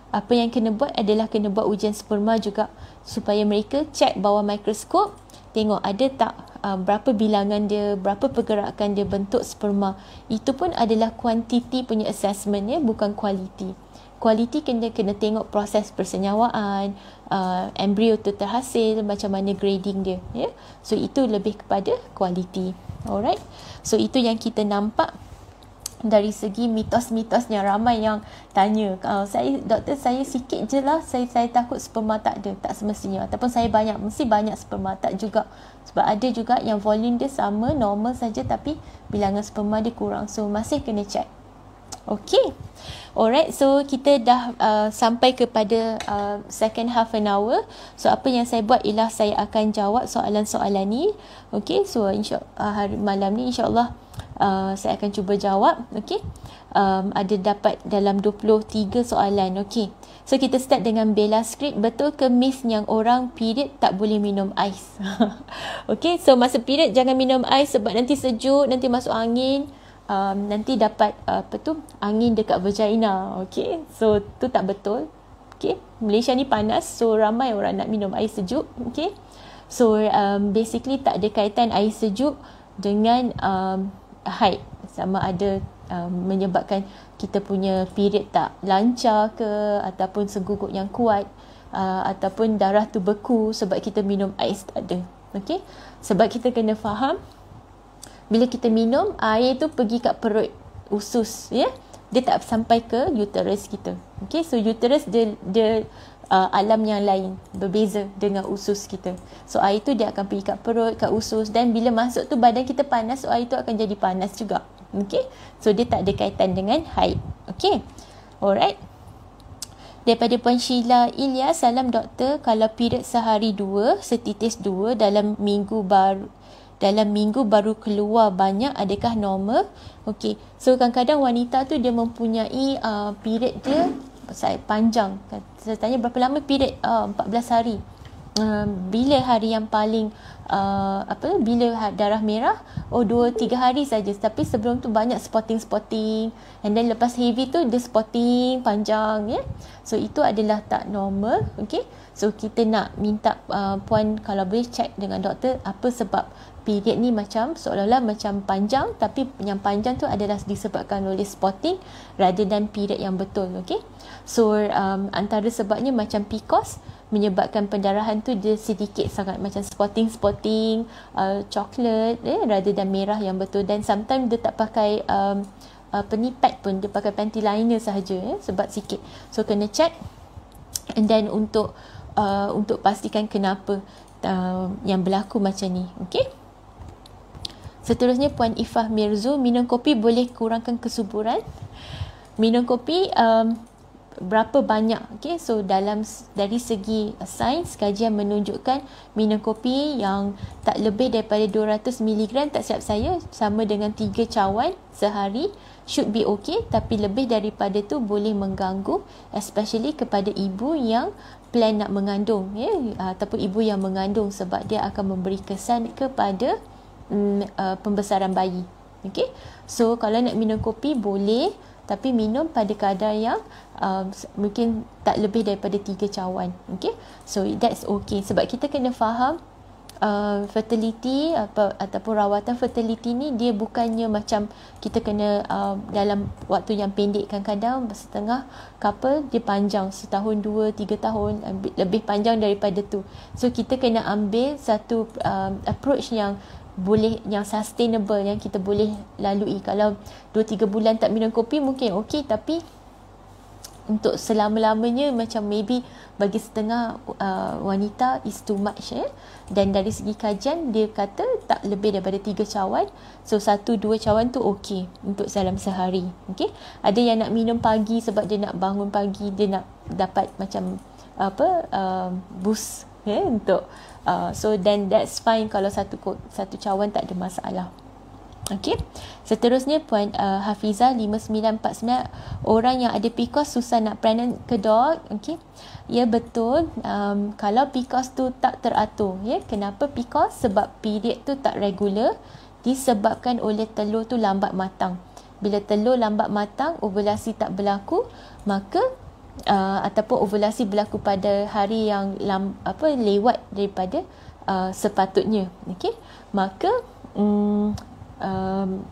apa yang kena buat adalah kena buat ujian sperma juga, supaya mereka cek bawah mikroskop, tengok ada tak berapa bilangan dia, berapa pergerakan dia, bentuk sperma. Itu pun adalah kuantiti punya assessment ya, bukan kualiti. Kualiti kena tengok proses persenyawaan, embrio tu terhasil, macam mana grading dia ya. So itu lebih kepada kualiti. Alright. So itu yang kita nampak dari segi mitos-mitosnya. Ramai yang tanya, doktor saya sikit je lah, saya takut sperma tak ada. Tak semestinya. Ataupun saya mesti banyak sperma. Tak juga. Sebab ada juga yang volume dia sama, normal saja, tapi bilangan sperma dia kurang. So masih kena check. Okay. Alright, so kita dah sampai kepada second half an hour. So apa yang saya buat ialah saya akan jawab soalan-soalan ni. Okay, so hari malam ni insyaAllah saya akan cuba jawab. Okay, ada dapat dalam 23 soalan. Okay, so kita start dengan Bella Script. Betul ke myth yang orang period tak boleh minum ais? Okay, so masa period jangan minum ais sebab nanti sejuk, nanti masuk angin, nanti dapat angin dekat vagina. Okay, so tu tak betul. Okay, Malaysia ni panas, so ramai orang nak minum air sejuk. Okay, so basically tak ada kaitan air sejuk dengan haid, sama ada menyebabkan kita punya period tak lancar ke, ataupun seguguk yang kuat, ataupun darah tu beku sebab kita minum ais, tak ada. Okay, sebab kita kena faham, bila kita minum, air tu pergi kat perut, usus ya, dia tak sampai ke uterus kita. Okay, so uterus dia alam yang lain, berbeza dengan usus kita. So air tu dia akan pergi kat perut, kat usus, dan bila masuk tu badan kita panas, so air tu akan jadi panas juga. Okay, so dia tak ada kaitan dengan haid. Okay, alright. Daripada Puan Sheila Ilyas, salam doktor, kalau period sehari 2, setitis 2 dalam minggu baru keluar banyak, adakah normal? Okey, so kadang-kadang wanita tu dia mempunyai period dia panjang. Saya tanya berapa lama period? 14 hari. Bila hari yang paling bila darah merah? 2-3 hari saja. Tapi sebelum tu banyak spotting, and then lepas heavy tu dia spotting panjang ya. So itu adalah tak normal. Okey, so kita nak minta puan kalau boleh check dengan doktor apa sebab period ni macam seolah-olah macam panjang, tapi yang panjang tu adalah disebabkan oleh spotting rather than period yang betul. Okay, so antara sebabnya macam PCOS menyebabkan pendarahan tu dia sedikit sangat, macam spotting coklat rather than merah yang betul. Dan sometimes dia tak pakai pad pun, dia pakai panty liner sahaja sebab sikit. So kena check, and then untuk pastikan kenapa yang berlaku macam ni. Okay, seterusnya Puan Ifah Mirzu, minum kopi boleh kurangkan kesuburan? Minum kopi berapa banyak? Okay, so dari segi sains, kajian menunjukkan minum kopi yang tak lebih daripada 200 mg, tak silap saya sama dengan 3 cawan sehari should be okay, tapi lebih daripada tu boleh mengganggu, especially kepada ibu yang plan nak mengandung ataupun ibu yang mengandung, sebab dia akan memberi kesan kepada pembesaran bayi. Okay, so kalau nak minum kopi boleh, tapi minum pada kadar yang mungkin tak lebih daripada 3 cawan. Okay, so that's okay, sebab kita kena faham fertility ataupun rawatan fertility ni dia bukannya macam kita kena dalam waktu yang pendek. Kadang-kadang setengah couple dia panjang setahun, 2-3 tahun, lebih panjang daripada tu. So kita kena ambil satu approach yang boleh, yang sustainable, yang kita boleh lalui. Kalau 2-3 bulan tak minum kopi mungkin okey, tapi untuk selama-lamanya macam maybe bagi setengah wanita is too much Dan dari segi kajian dia kata tak lebih daripada 3 cawan. So 1-2 cawan tu okey untuk dalam sehari. Okey, ada yang nak minum pagi sebab dia nak bangun pagi, dia nak dapat macam boost untuk so then that's fine. Kalau satu cawan tak ada masalah. Okey. Seterusnya Puan Hafizah 5949, orang yang ada PCOS susah nak pregnant ke dok? Okey. Ya betul. Kalau PCOS tu tak teratur, ya. Kenapa PCOS? Sebab period tu tak regular disebabkan oleh telur tu lambat matang. Bila telur lambat matang, ovulasi tak berlaku, maka ataupun ovulasi berlaku pada hari yang lewat daripada sepatutnya, okey, maka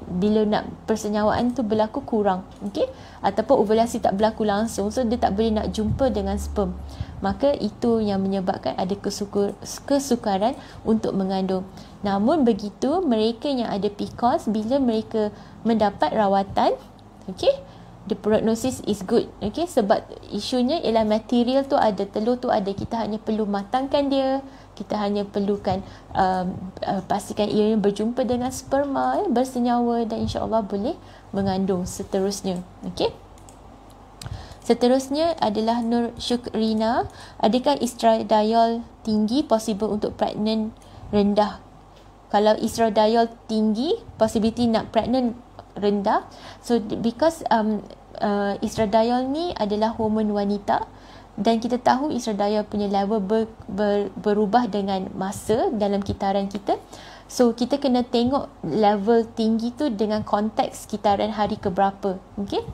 bila nak persenyawaan tu berlaku kurang, okey, ataupun ovulasi tak berlaku langsung, so dia tak boleh nak jumpa dengan sperm, maka itu yang menyebabkan ada kesukaran untuk mengandung. Namun begitu, mereka yang ada PCOS, bila mereka mendapat rawatan, okey, the prognosis is good, okey, sebab isunya ialah material tu ada, telur tu ada, kita hanya perlu matangkan dia, kita hanya perlukan pastikan ia berjumpa dengan sperma, bersenyawa, dan insya-Allah boleh mengandung seterusnya. Okey. Seterusnya adalah Nur Syukrina, adakah estradiol tinggi possible untuk pregnant rendah? Kalau estradiol tinggi, possibility nak pregnant rendah. So because estradiol ni adalah hormon wanita, dan kita tahu estradiol punya level berubah dengan masa dalam kitaran kita. So kita kena tengok level tinggi tu dengan konteks kitaran hari keberapa. Okay.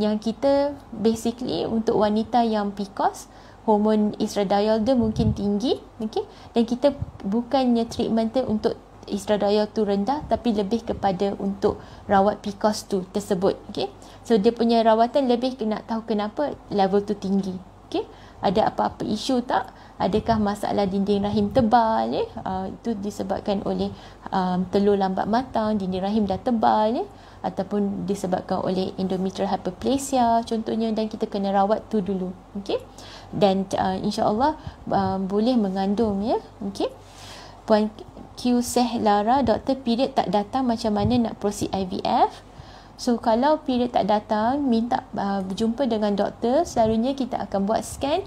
Yang kita basically untuk wanita yang PCOS, hormon estradiol dia mungkin tinggi. Okay. Dan kita bukannya treatment tu untuk estradiol tu rendah, tapi lebih kepada untuk rawat PCOS tu tersebut. Okay. So dia punya rawatan lebih nak tahu kenapa level tu tinggi. Okay. Ada apa-apa isu tak? Adakah masalah dinding rahim tebal? Itu disebabkan oleh telur lambat matang, dinding rahim dah tebal, ataupun disebabkan oleh endometrial hyperplasia contohnya, dan kita kena rawat tu dulu. Okay. Dan insya-Allah boleh mengandung, ya. Okay. Puan Q Seh Lara, doktor period tak datang macam mana nak proceed IVF? So kalau period tak datang, minta berjumpa dengan doktor. Selalunya kita akan buat scan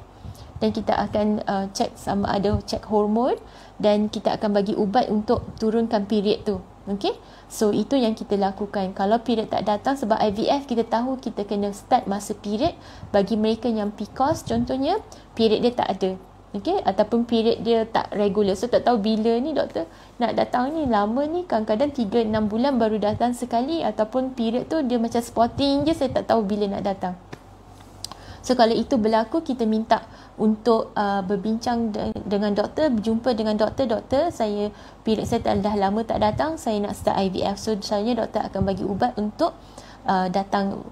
dan kita akan cek sama ada cek hormon, dan kita akan bagi ubat untuk turunkan period tu. Okay. So itu yang kita lakukan. Kalau period tak datang, sebab IVF kita tahu kita kena start masa period. Bagi mereka yang PCOS contohnya, period dia tak ada, okay, ataupun period dia tak regular, so tak tahu bila ni doktor nak datang ni, lama ni, kadang-kadang 3-6 bulan baru datang sekali, ataupun period tu dia macam spotting je, saya tak tahu bila nak datang. So kalau itu berlaku, kita minta untuk berbincang dengan doktor, berjumpa dengan doktor, saya period saya dah lama tak datang, saya nak start IVF. So selalunya doktor akan bagi ubat untuk datang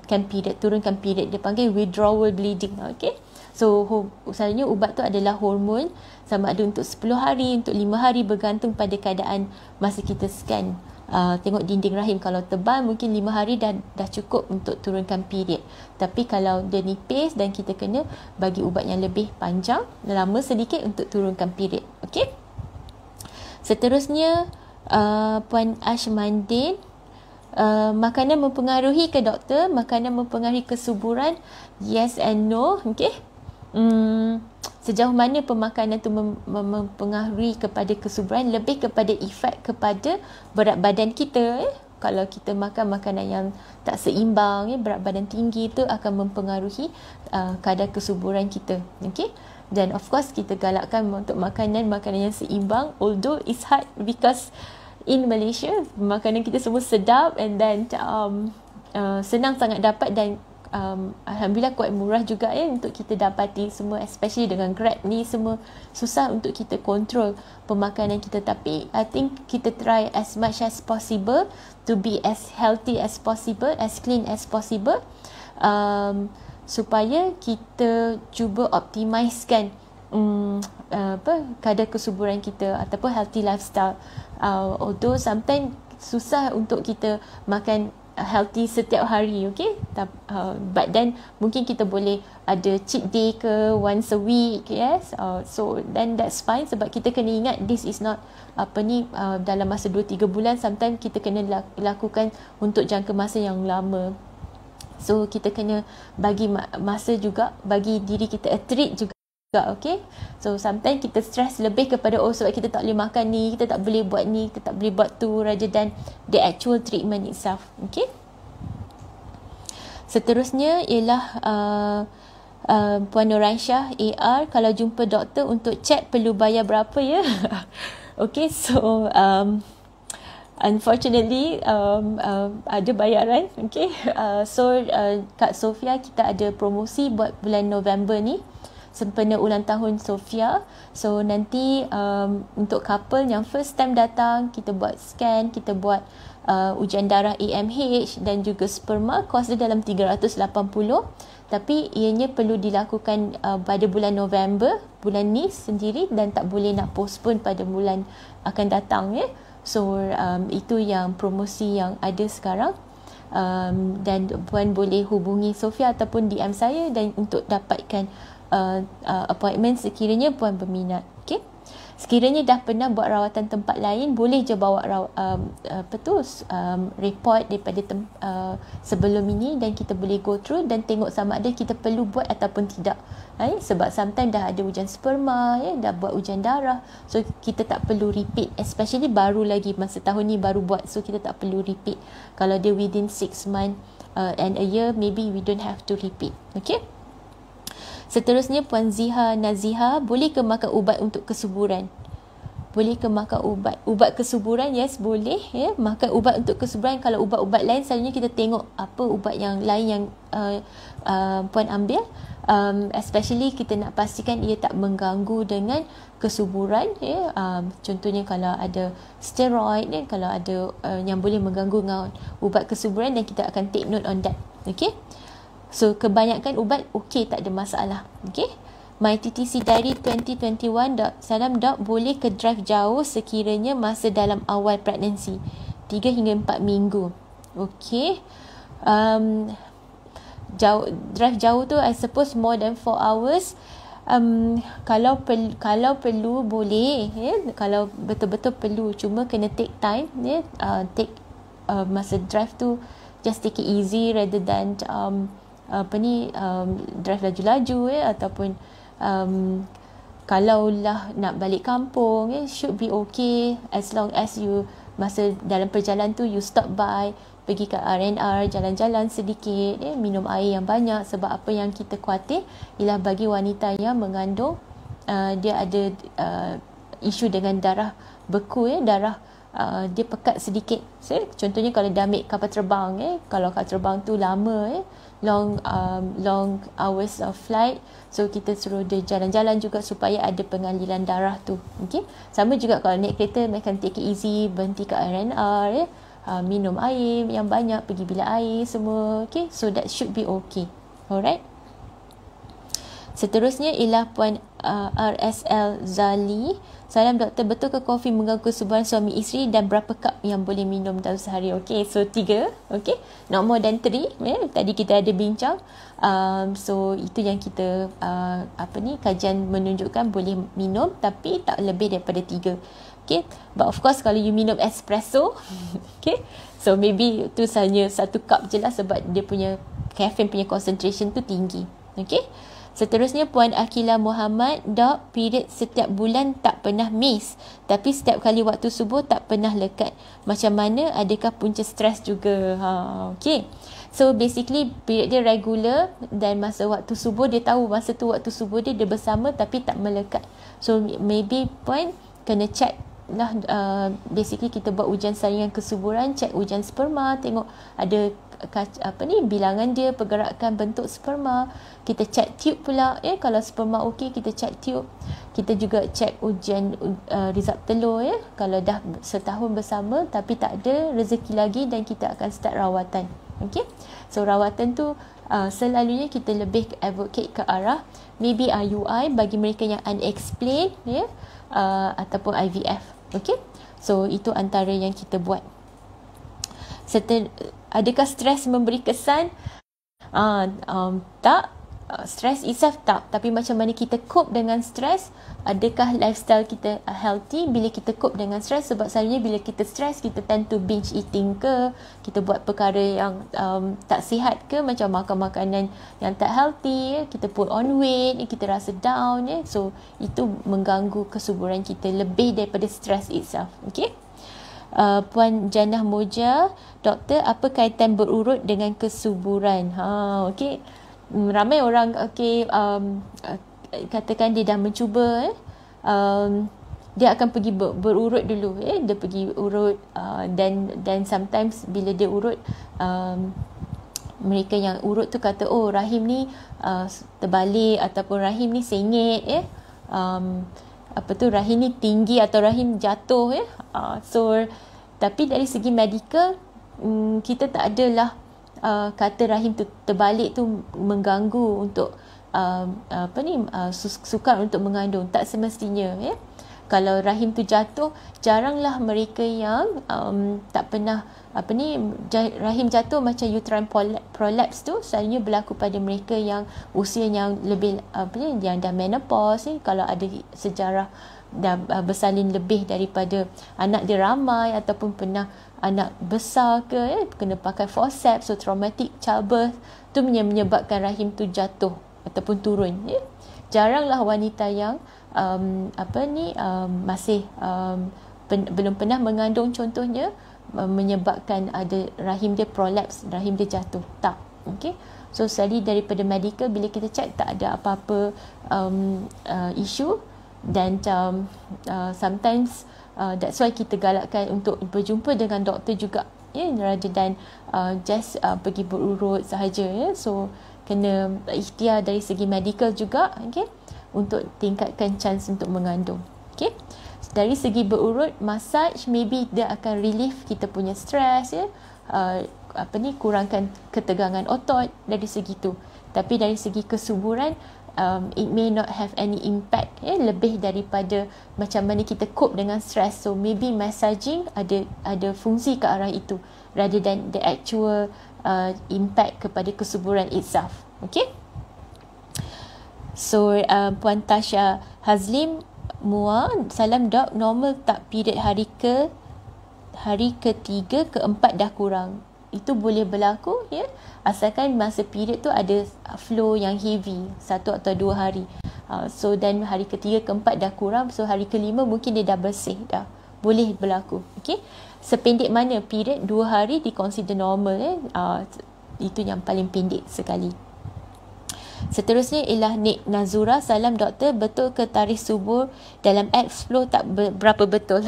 kan period, turunkan period, dia panggil withdrawal bleeding. Okay. So selalunya ubat tu adalah hormon, sama ada untuk 10 hari, untuk 5 hari, bergantung pada keadaan masa kita scan. Tengok dinding rahim, kalau tebal mungkin 5 hari dah cukup untuk turunkan period. Tapi kalau dia nipis, dan kita kena bagi ubat yang lebih panjang, lama sedikit untuk turunkan period. Okey. Seterusnya Puan Ashmandin, makanan mempengaruhi ke doktor? Makanan mempengaruhi kesuburan? Yes and no. Okey. Sejauh mana pemakanan tu mempengaruhi kepada kesuburan? Lebih kepada efek kepada berat badan kita. Kalau kita makan makanan yang tak seimbang, berat badan tinggi, itu akan mempengaruhi kadar kesuburan kita. Okay? Dan of course kita galakkan untuk makanan yang seimbang, although it's hard because in Malaysia makanan kita semua sedap, and then senang sangat dapat, dan Alhamdulillah quite murah juga, untuk kita dapati semua, especially dengan Grab ni, semua susah untuk kita kontrol pemakanan kita. Tapi I think kita try as much as possible to be as healthy as possible, as clean as possible, supaya kita cuba optimizekan kadar kesuburan kita ataupun healthy lifestyle. Although sometimes susah untuk kita makan healthy setiap hari, okay? But then mungkin kita boleh ada cheat day ke once a week, yes. So then that's fine, sebab kita kena ingat this is not dalam masa 2-3 bulan, sometimes kita kena lakukan untuk jangka masa yang lama. So kita kena bagi masa juga, bagi diri kita a treat juga Okay, so sometimes kita stress lebih kepada sebab kita tak boleh makan ni, kita tak boleh buat ni, kita tak boleh buat tu, rather than the actual treatment itself. Okay, seterusnya ialah Puan Nuraisyah AR, kalau jumpa doktor untuk cek perlu bayar berapa ya? Okay, so unfortunately ada bayaran. Okay, so Kak Sofia, kita ada promosi buat bulan November ni sempena ulang tahun Sofia. So nanti untuk couple yang first time datang, kita buat scan, kita buat ujian darah AMH dan juga sperma. Kos dia dalam 380, tapi ianya perlu dilakukan pada bulan November, bulan ni sendiri, dan tak boleh nak postpone pada bulan akan datang ya. So itu yang promosi yang ada sekarang. Dan puan boleh hubungi Sofia ataupun DM saya dan untuk dapatkan appointment sekiranya puan berminat. Okay, sekiranya dah pernah buat rawatan tempat lain, boleh je bawa report daripada sebelum ini dan kita boleh go through dan tengok sama ada kita perlu buat ataupun tidak. Sebab sometimes dah ada ujian sperma, dah buat ujian darah, so kita tak perlu repeat, especially baru lagi masa tahun ni baru buat, so kita tak perlu repeat. Kalau dia within 6 months and a year, maybe we don't have to repeat. Okay, seterusnya Puan Ziha Naziha, boleh ke makan ubat untuk kesuburan? Boleh ke makan ubat kesuburan? Yes, boleh ya. Makan ubat untuk kesuburan. Kalau ubat-ubat lain, selalunya kita tengok apa ubat yang lain yang puan ambil, especially kita nak pastikan ia tak mengganggu dengan kesuburan ya. Contohnya kalau ada steroid ya, kalau ada yang boleh mengganggu dengan ubat kesuburan, dan kita akan take note on that. Okay, so kebanyakan ubat okey, tak ada masalah. Okey, My TTC Diary 2021. Salam dok, boleh ke drive jauh sekiranya masa dalam awal pregnancy 3 hingga 4 minggu? Okey, drive jauh tu I suppose more than 4 hours. Kalau perlu boleh ya, kalau betul-betul perlu, cuma kena take time ya. Masa drive tu just take it easy rather than drive laju-laju ya, ataupun kalaulah nak balik kampung should be okay, as long as you masa dalam perjalanan tu you stop by, pergi ke R&R, jalan-jalan sedikit minum air yang banyak. Sebab apa yang kita khawatir ialah bagi wanita yang mengandung, dia ada isu dengan darah beku darah dia pekat sedikit. Contohnya kalau dah ambil kapal terbang kalau kapal terbang tu lama long hours of flight, so kita suruh dia jalan-jalan juga supaya ada pengaliran darah tu. Okay, sama juga kalau naik kereta, mereka take it easy, berhenti ke R&R minum air yang banyak, pergi bilik air semua. Okay, so that should be okay. Alright, seterusnya ialah Puan RSL Zali. Salam doktor, betul ke kopi mengganggu kesuburan suami isteri dan berapa cup yang boleh minum dalam sehari? Okay, so 3. Okay, not more than 3 tadi kita ada bincang. So itu yang kita kajian menunjukkan boleh minum, tapi tak lebih daripada 3. Okay, but of course kalau you minum espresso okay, so maybe tu hanya 1 cup je lah, sebab dia punya caffeine punya concentration tu tinggi. Okay, seterusnya Puan Akila Muhammad. Dok, period setiap bulan tak pernah miss, tapi setiap kali waktu subuh tak pernah lekat. Macam mana? Adakah punca stres juga? Okay, so basically period dia regular, dan masa waktu subuh dia tahu masa tu waktu subuh dia bersama tapi tak melekat. So maybe Puan kena check lah. Basically kita buat ujian saringan kesuburan, check ujian sperma, tengok ada bilangan dia, pergerakan bentuk sperma. Kita check tube pula kalau sperma okey, kita check tube. Kita juga check ujian result telur kalau dah setahun bersama tapi tak ada rezeki lagi, dan kita akan start rawatan. Okey, so rawatan tu selalunya kita lebih advocate ke arah maybe IUI bagi mereka yang unexplained ataupun IVF. Okey, so itu antara yang kita buat. Adakah stres memberi kesan? Tak. Stress itself tak, tapi macam mana kita cope dengan stress. Adakah lifestyle kita healthy bila kita cope dengan stress? Sebab selalunya bila kita stress, kita tend to binge eating ke, kita buat perkara yang tak sihat ke, macam makan makanan yang tak healthy, kita put on weight, kita rasa down, so itu mengganggu kesuburan kita lebih daripada stress itself. Okay. Puan Janah Moja, doktor, apa kaitan berurut dengan kesuburan? Okay. Ramai orang katakan dia dah mencuba, dia akan pergi berurut dulu, dia pergi urut, dan sometimes bila dia urut, mereka yang urut tu kata, oh rahim ni terbalik, ataupun rahim ni sengit, rahim ni tinggi atau rahim jatuh, so tapi dari segi medical, kita tak adalah kata rahim tu terbalik tu mengganggu untuk sukar untuk mengandung. Tak semestinya, Kalau rahim tu jatuh, jaranglah mereka yang tak pernah rahim jatuh macam uterine prolapse tu selalunya berlaku pada mereka yang usia yang lebih yang dah menopause, kalau ada sejarah dah bersalin lebih daripada anak dia ramai, ataupun pernah anak besar ke, kena pakai forceps, so traumatic childbirth tu menyebabkan rahim tu jatuh ataupun turun, Jaranglah wanita yang masih belum pernah mengandung contohnya menyebabkan ada rahim dia prolapse, rahim dia jatuh, tak. Okay, so selalu daripada medical, bila kita check tak ada apa-apa isu, dan sometimes that's why kita galakkan untuk berjumpa dengan doktor juga, rather than just pergi berurut sahaja, so kena ikhtiar dari segi medical juga, okay, untuk tingkatkan chance untuk mengandung. Okay, dari segi berurut, massage maybe dia akan relief kita punya stress, kurangkan ketegangan otot dari segi tu. Tapi dari segi kesuburan, it may not have any impact, lebih daripada macam mana kita cope dengan stress. So maybe massaging ada fungsi ke arah itu, rather than the actual impact kepada kesuburan itself. Okay. So Puan Tasha Hazlim Mua, salam dok, normal tak period hari ketiga, keempat dah kurang? Itu boleh berlaku, asalkan masa period tu ada flow yang heavy 1 atau 2 hari. So dan hari ketiga, keempat dah kurang, so hari kelima mungkin dia dah bersih dah. Boleh berlaku. Okay. Sependek mana period 2 hari di consider normal, itu yang paling pendek sekali. Seterusnya ialah Nik Nazura, salam doktor, betul ke tarikh subur dalam abs flow tak berapa betul?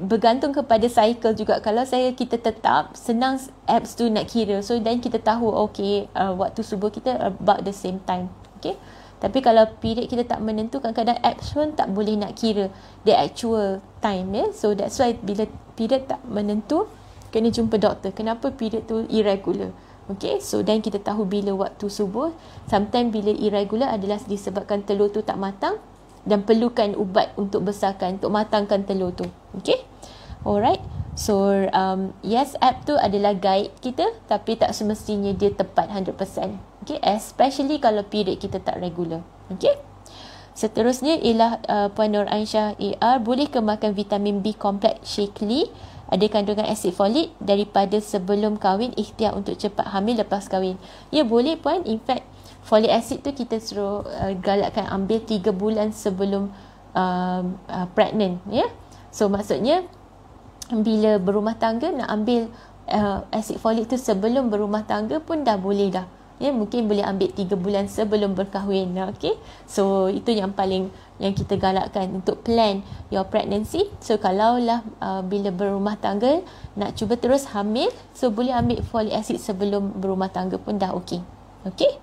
Bergantung kepada cycle juga. Kalau kita tetap senang abs tu nak kira, so then kita tahu okay, waktu subur kita about the same time. Okay. Tapi kalau period kita tak menentu, kadang-kadang abs pun tak boleh nak kira the actual time, so that's why bila period tak menentu, kena jumpa doktor, kenapa period tu irregular. Okay, so dan kita tahu bila waktu subur. Sometimes bila irregular adalah disebabkan telur tu tak matang, dan perlukan ubat untuk besarkan, untuk matangkan telur tu. Okay, alright. So yes, app tu adalah guide kita, tapi tak semestinya dia tepat 100%. Okay, especially kalau period kita tak regular. Okay. Seterusnya ialah Puan Nur Aisyah AR, boleh ke makan vitamin B complex shakily, ada kandungan asid folik, daripada sebelum kahwin, ikhtiar untuk cepat hamil lepas kahwin? Ya, boleh Puan. In fact, folic acid tu kita suruh galakkan ambil 3 bulan sebelum pregnant, So maksudnya bila berumah tangga nak ambil asid folik tu sebelum berumah tangga pun dah boleh dah. Mungkin boleh ambil 3 bulan sebelum berkahwin. Okay, so itu yang paling yang kita galakkan untuk plan your pregnancy. So kalaulah bila berumah tangga nak cuba terus hamil, so boleh ambil folic acid sebelum berumah tangga pun dah okay. Okay.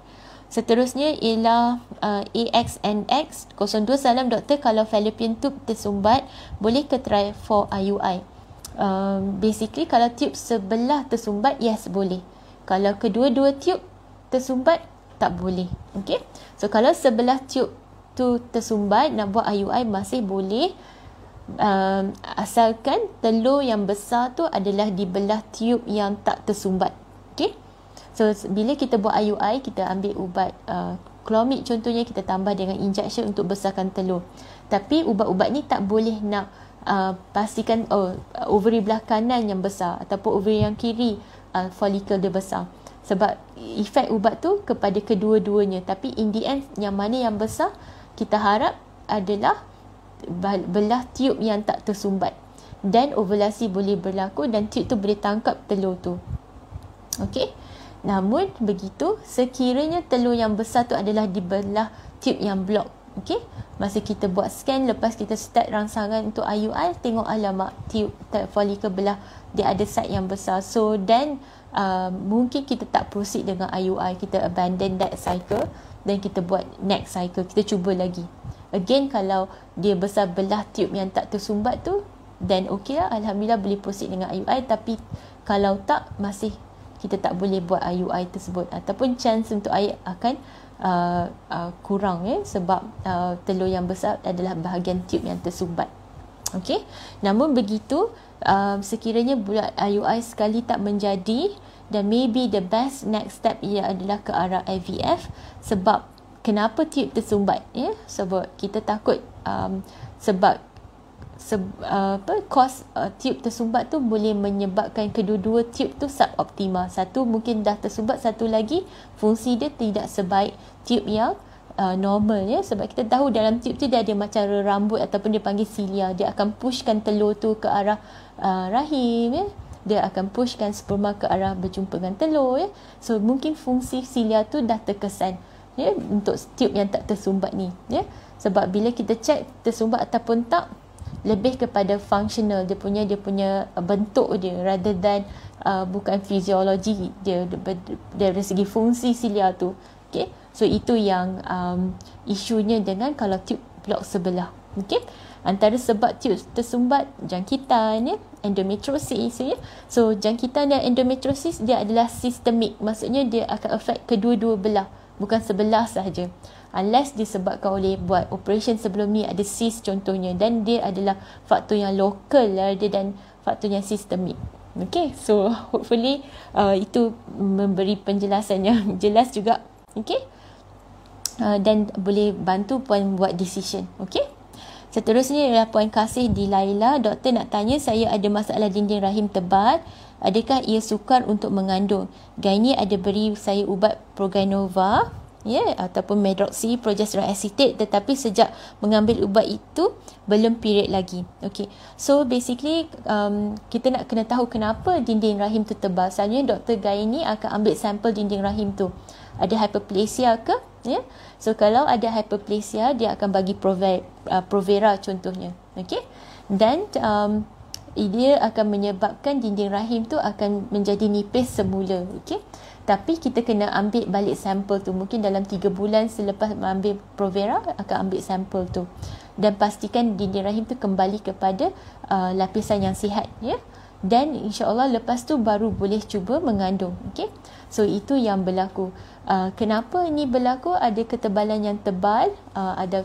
Seterusnya ialah AXNX 02, salam doktor, kalau fallopian tube tersumbat, boleh ke try for IUI? Basically kalau tube sebelah tersumbat, yes boleh. Kalau kedua-dua tube tersumbat, tak boleh. Okay, so kalau sebelah tube tu tersumbat, nak buat IUI masih boleh, asalkan telur yang besar tu adalah di belah tube yang tak tersumbat. Okay, So bila kita buat IUI, kita ambil ubat Clomid contohnya, kita tambah dengan injection untuk besarkan telur. Tapi ubat-ubat ni tak boleh nak pastikan ovary belah kanan yang besar ataupun ovary yang kiri follicle dia besar. Sebab efek ubat tu kepada kedua-duanya. Tapi in the end, yang mana yang besar, kita harap adalah belah tube yang tak tersumbat. Dan ovulasi boleh berlaku dan tube tu boleh tangkap telur tu. Okey. Namun begitu, sekiranya telur yang besar tu adalah di belah tube yang block. Okey. Masa kita buat scan, lepas kita start rangsangan untuk IUI, tengok alamak tube follicle belah dia ada side yang besar. So then mungkin kita tak proceed dengan IUI, kita abandon that cycle dan kita buat next cycle, kita cuba lagi. Again, kalau dia besar belah tube yang tak tersumbat tu, then okey lah, alhamdulillah boleh proceed dengan IUI. Tapi kalau tak, masih kita tak boleh buat IUI tersebut, ataupun chance untuk air akan kurang sebab telur yang besar adalah bahagian tube yang tersumbat. Okey. Namun begitu, sekiranya buat IUI sekali tak menjadi, dan maybe the best next step ia adalah ke arah IVF. Sebab kenapa tube tersumbat? Sebab kita takut cause tube tersumbat tu boleh menyebabkan kedua-dua tube tu suboptima. Satu mungkin dah tersumbat, satu lagi fungsi dia tidak sebaik tube yang normal sebab kita tahu dalam tube tu dia ada macam rambut ataupun dia panggil cilia. Dia akan pushkan telur tu ke arah rahim dia akan pushkan sperma ke arah berjumpa dengan telur So mungkin fungsi cilia tu dah terkesan untuk tube yang tak tersumbat ni sebab bila kita check tersumbat ataupun tak, lebih kepada functional dia punya bentuk dia rather than bukan fiziologi dia dari segi fungsi cilia tu. Okay, so itu yang isunya dengan kalau tube block sebelah. Okay, antara sebab tube tersumbat, jangkitan endometriosis so jangkitan dan endometriosis dia adalah sistemik, maksudnya dia akan affect kedua-dua belah, bukan sebelah sahaja. Unless disebabkan oleh buat operation sebelum ni ada cyst contohnya, dan dia adalah faktor yang lokal dia dan faktor yang sistemik. Okay, so hopefully itu memberi penjelasan yang jelas juga. Okay, dan boleh bantu puan buat decision. Okay, seterusnya ialah puan Kasih di Laila. Doktor nak tanya, saya ada masalah dinding rahim tebal. Adakah ia sukar untuk mengandung? Gynae ada beri saya ubat Proganova ataupun Medroxy progesterone acetate, tetapi sejak mengambil ubat itu belum period lagi. Okay, so basically kita nak kena tahu kenapa dinding rahim tu tebal. Selalunya doktor gynae akan ambil sampel dinding rahim tu, ada hyperplasia ke so kalau ada hyperplasia dia akan bagi Provera contohnya. Okay, dan dia akan menyebabkan dinding rahim tu akan menjadi nipis semula. Okay, tapi kita kena ambil balik sampel tu, mungkin dalam 3 bulan selepas mengambil Provera akan ambil sampel tu dan pastikan dinding rahim tu kembali kepada lapisan yang sihat dan insya-Allah lepas tu baru boleh cuba mengandung. Okay, so itu yang berlaku. Kenapa ini berlaku? Ada ketebalan yang tebal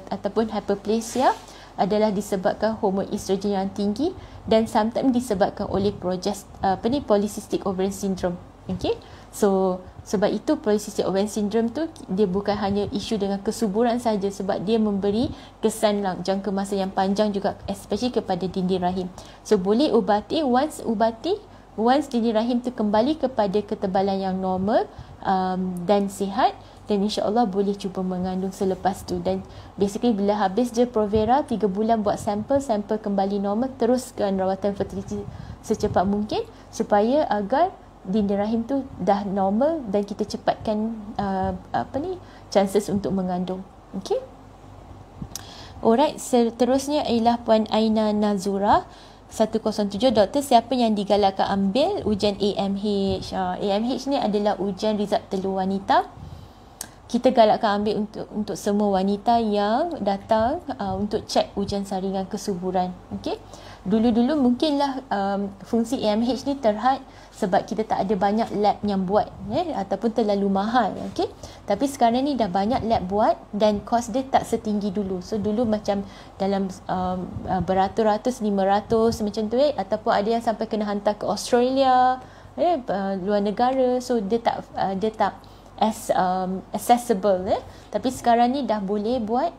ataupun hyperplasia adalah disebabkan hormon estrogen yang tinggi dan sometimes disebabkan oleh polycystic ovarian syndrome. Okay, so sebab itu polycystic ovarian syndrome tu dia bukan hanya isu dengan kesuburan saja, sebab dia memberi kesan jangka masa yang panjang juga, especially kepada dinding rahim. So boleh ubati, once dinding rahim tu kembali kepada ketebalan yang normal dan sihat, dan insya-Allah boleh cuba mengandung selepas tu. Dan basically bila habis je Provera 3 bulan buat sampel kembali normal, teruskan rawatan fertility secepat mungkin supaya agar dinding rahim tu dah normal dan kita cepatkan chances untuk mengandung. Okay, alright, seterusnya ialah puan Aina Nazura 107. Doktor, siapa yang digalakkan ambil ujian AMH? AMH ni adalah ujian result telur wanita. Kita galakkan ambil untuk semua wanita yang datang untuk cek ujian saringan kesuburan. Okay, dulu-dulu mungkinlah fungsi AMH ni terhad sebab kita tak ada banyak lab yang buat ataupun terlalu mahal. Okay, tapi sekarang ni dah banyak lab buat dan kos dia tak setinggi dulu. So dulu macam dalam beratus-ratus, 500 macam tu ataupun ada yang sampai kena hantar ke Australia luar negara, so dia tak as accessible, tapi sekarang ni dah boleh buat,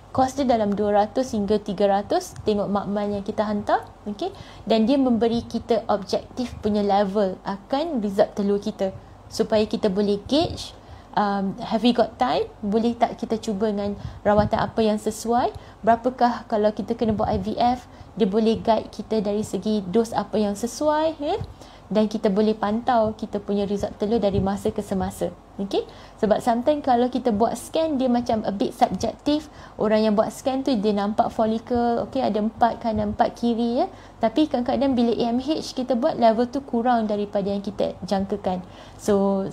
kos dia dalam 200 hingga 300 tengok makmal yang kita hantar, okey, dan dia memberi kita objektif punya level akan result telur kita supaya kita boleh gauge, have we got time, boleh tak kita cuba dengan rawatan apa yang sesuai, berapakah kalau kita kena buat IVF, dia boleh guide kita dari segi dos apa yang sesuai, dan kita boleh pantau kita punya result telur dari masa ke semasa. Okay? Sebab sometimes kalau kita buat scan, dia macam a bit subjektif. Orang yang buat scan tu dia nampak folikel, okay, ada 4 kanan 4 kiri, tapi kadang-kadang bila AMH kita buat, level tu kurang daripada yang kita jangkakan. So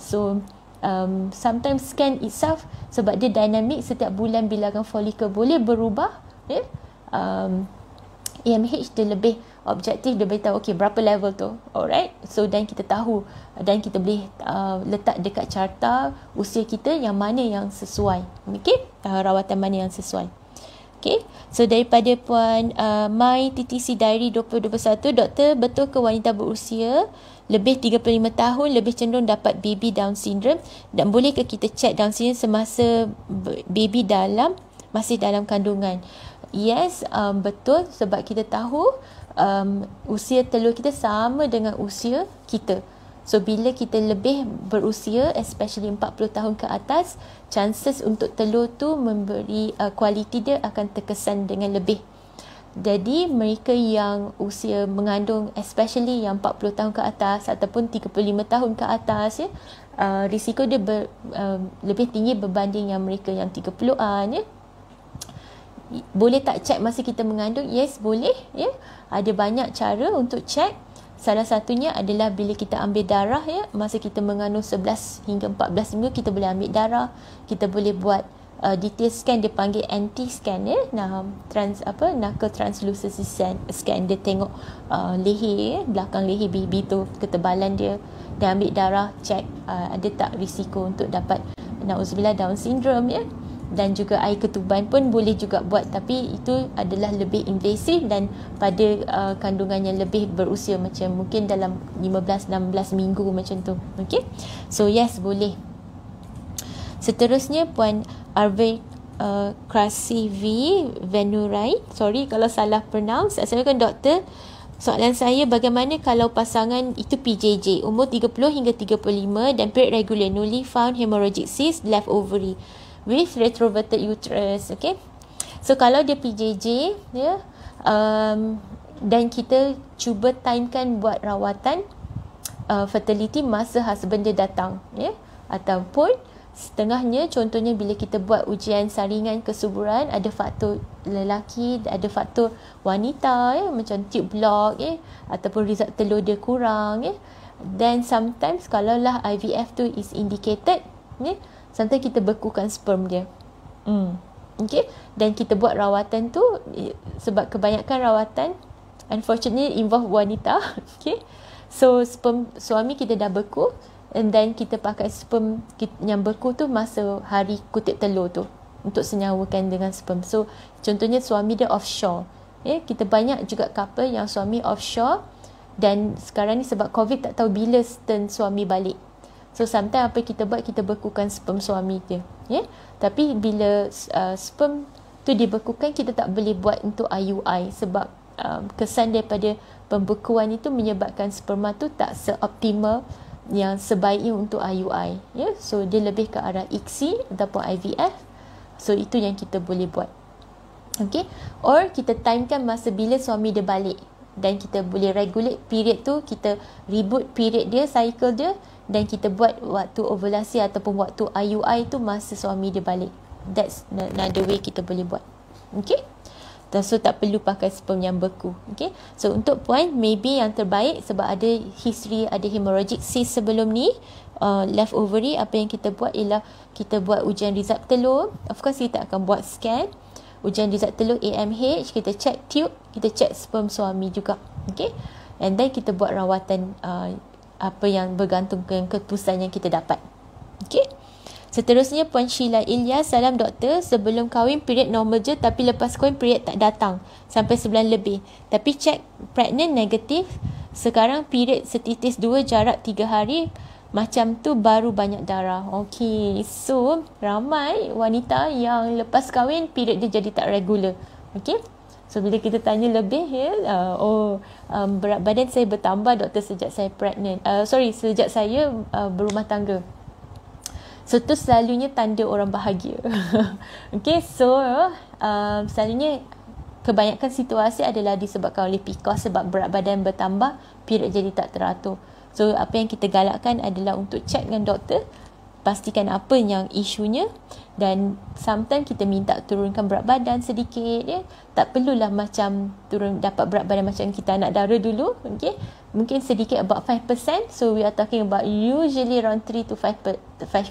sometimes scan itself, sebab dia dynamic, setiap bulan bilangan folikel boleh berubah, AMH dia lebih objektif, dia beritahu okey berapa level tu, alright, so dan kita tahu dan kita boleh letak dekat carta usia kita yang mana yang sesuai, okey, rawatan mana yang sesuai. Okay, so daripada Puan My TTC Diary 2021, doktor, betul ke wanita berusia lebih 35 tahun lebih cenderung dapat baby Down syndrome, dan boleh ke kita check Down syndrome semasa baby masih dalam kandungan? Yes, betul, sebab kita tahu usia telur kita sama dengan usia kita. So bila kita lebih berusia, especially 40 tahun ke atas, chances untuk telur tu memberi kualiti dia akan terkesan dengan lebih. Jadi mereka yang usia mengandung, especially yang 40 tahun ke atas ataupun 35 tahun ke atas, risiko dia lebih tinggi berbanding yang mereka yang 30-an, Boleh tak check masa kita mengandung? Yes, boleh, Ada banyak cara untuk check. Salah satunya adalah bila kita ambil darah, masa kita mengandung 11 hingga 14 minggu, kita boleh ambil darah. Kita boleh buat detail scan, dia panggil anti scan, knuckle translucency scan. Dia tengok leher, belakang leher baby tu, ketebalan dia, dan ambil darah, check ada tak risiko untuk dapat na'udzubillah Down syndrome, Dan juga air ketuban pun boleh juga buat, tapi itu adalah lebih invasif dan pada kandungan yang lebih berusia, macam mungkin dalam 15-16 minggu macam tu. Okay, so yes, boleh. Seterusnya Puan Arvid Krasivi Venurai, sorry kalau salah pronounce. Assalamualaikum doktor, soalan saya, bagaimana kalau pasangan itu PJJ, umur 30 hingga 35 dan period regular, newly found hemorrhagic cyst left ovary with retroverted uterus. Okay, so kalau dia PJJ, dan kita cuba timekan buat rawatan fertility masa husband dia datang, ataupun setengahnya, contohnya bila kita buat ujian saringan kesuburan, ada faktor lelaki, ada faktor wanita, macam tube block, ataupun result telur dia kurang, then sometimes kalau lah IVF tu is indicated, sometimes kita bekukan sperm dia. Okay, dan kita buat rawatan tu, sebab kebanyakan rawatan unfortunately involve wanita. Okay, so sperm suami kita dah beku, and then kita pakai sperm yang beku tu masa hari kutip telur tu untuk senyawakan dengan sperm. So contohnya suami dia offshore, kita banyak juga couple yang suami offshore, dan sekarang ni sebab COVID tak tahu bila turn suami balik. So sometimes apa kita buat, kita bekukan sperm suami dia, tapi bila sperm tu dibekukan, kita tak boleh buat untuk IUI, sebab kesan daripada pembekuan itu menyebabkan sperma tu tak seoptimal yang sebaiknya untuk IUI, so dia lebih ke arah ICSI ataupun IVF. So itu yang kita boleh buat. Okay, or kita timekan masa bila suami dia balik, dan kita boleh regulate period tu, kita reboot period dia, cycle dia, dan kita buat waktu ovulasi ataupun waktu IUI tu masa suami dia balik. That's another way kita boleh buat. Okay, so tak perlu pakai sperm yang beku. Okay, so untuk puan, maybe yang terbaik, sebab ada history, ada hemorrhagic cyst sebelum ni, left ovary, apa yang kita buat ialah kita buat ujian result telur. Of course kita akan buat scan, ujian result telur AMH, kita check tube, kita check sperm suami juga. Okay, and then kita buat rawatan apa yang bergantung dengan keputusan yang kita dapat. Okay, seterusnya Puan Sheila Ilyas, salam doktor, sebelum kahwin period normal je, tapi lepas kahwin period tak datang sampai sebulan lebih, tapi check pregnant negatif, sekarang period setitis 2 jarak 3 hari, macam tu baru banyak darah. Okey, so ramai wanita yang lepas kahwin period dia jadi tak regular. Okey, so bila kita tanya lebih berat badan saya bertambah doktor sejak saya pregnant, sejak saya berumah tangga. So tu selalunya tanda orang bahagia. Okay, so selalunya kebanyakan situasi adalah disebabkan oleh PCOS, sebab berat badan bertambah, period jadi tak teratur. So apa yang kita galakkan adalah untuk check dengan doktor, pastikan apa yang isunya, dan sometimes kita minta turunkan berat badan sedikit, ya. Tak perlulah macam dapat berat badan macam kita anak dara dulu, okay? Mungkin sedikit, about 5%. So we are talking about usually around 3 to 5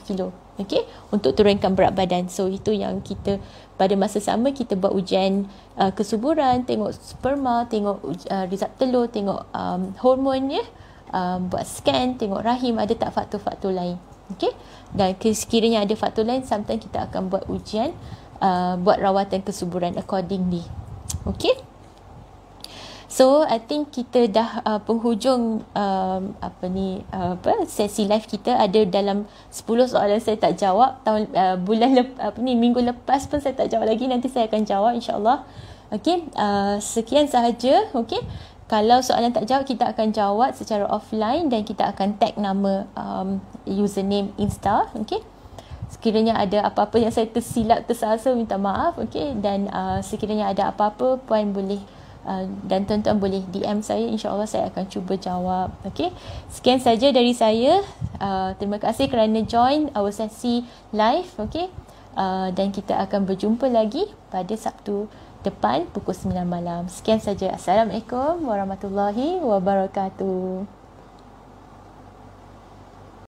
kilo, okay? Untuk turunkan berat badan. So itu yang kita, pada masa sama kita buat ujian kesuburan, tengok sperma, tengok result telur, tengok hormon, ya. Buat scan, tengok rahim ada tak faktor-faktor lain. Okay? Dan sekiranya ada faktor lain, sometimes kita akan buat ujian, buat rawatan kesuburan accordingly. Okay? So I think kita dah penghujung sesi live kita. Ada dalam 10 soalan saya tak jawab minggu lepas pun saya tak jawab lagi. Nanti saya akan jawab insya-Allah. Okay, sekian sahaja. Okay, kalau soalan tak jawab, kita akan jawab secara offline dan kita akan tag nama username Insta. Okay, sekiranya ada apa-apa yang saya tersilap, tersalah, minta maaf. Okay, dan sekiranya ada apa-apa, puan boleh dan tuan-tuan boleh DM saya, insya-Allah saya akan cuba jawab. Okay, sekian saja dari saya. Terima kasih kerana join our sesi live. Okay, dan kita akan berjumpa lagi pada Sabtu depan pukul 9 malam. Sekian saja. Assalamualaikum warahmatullahi wabarakatuh.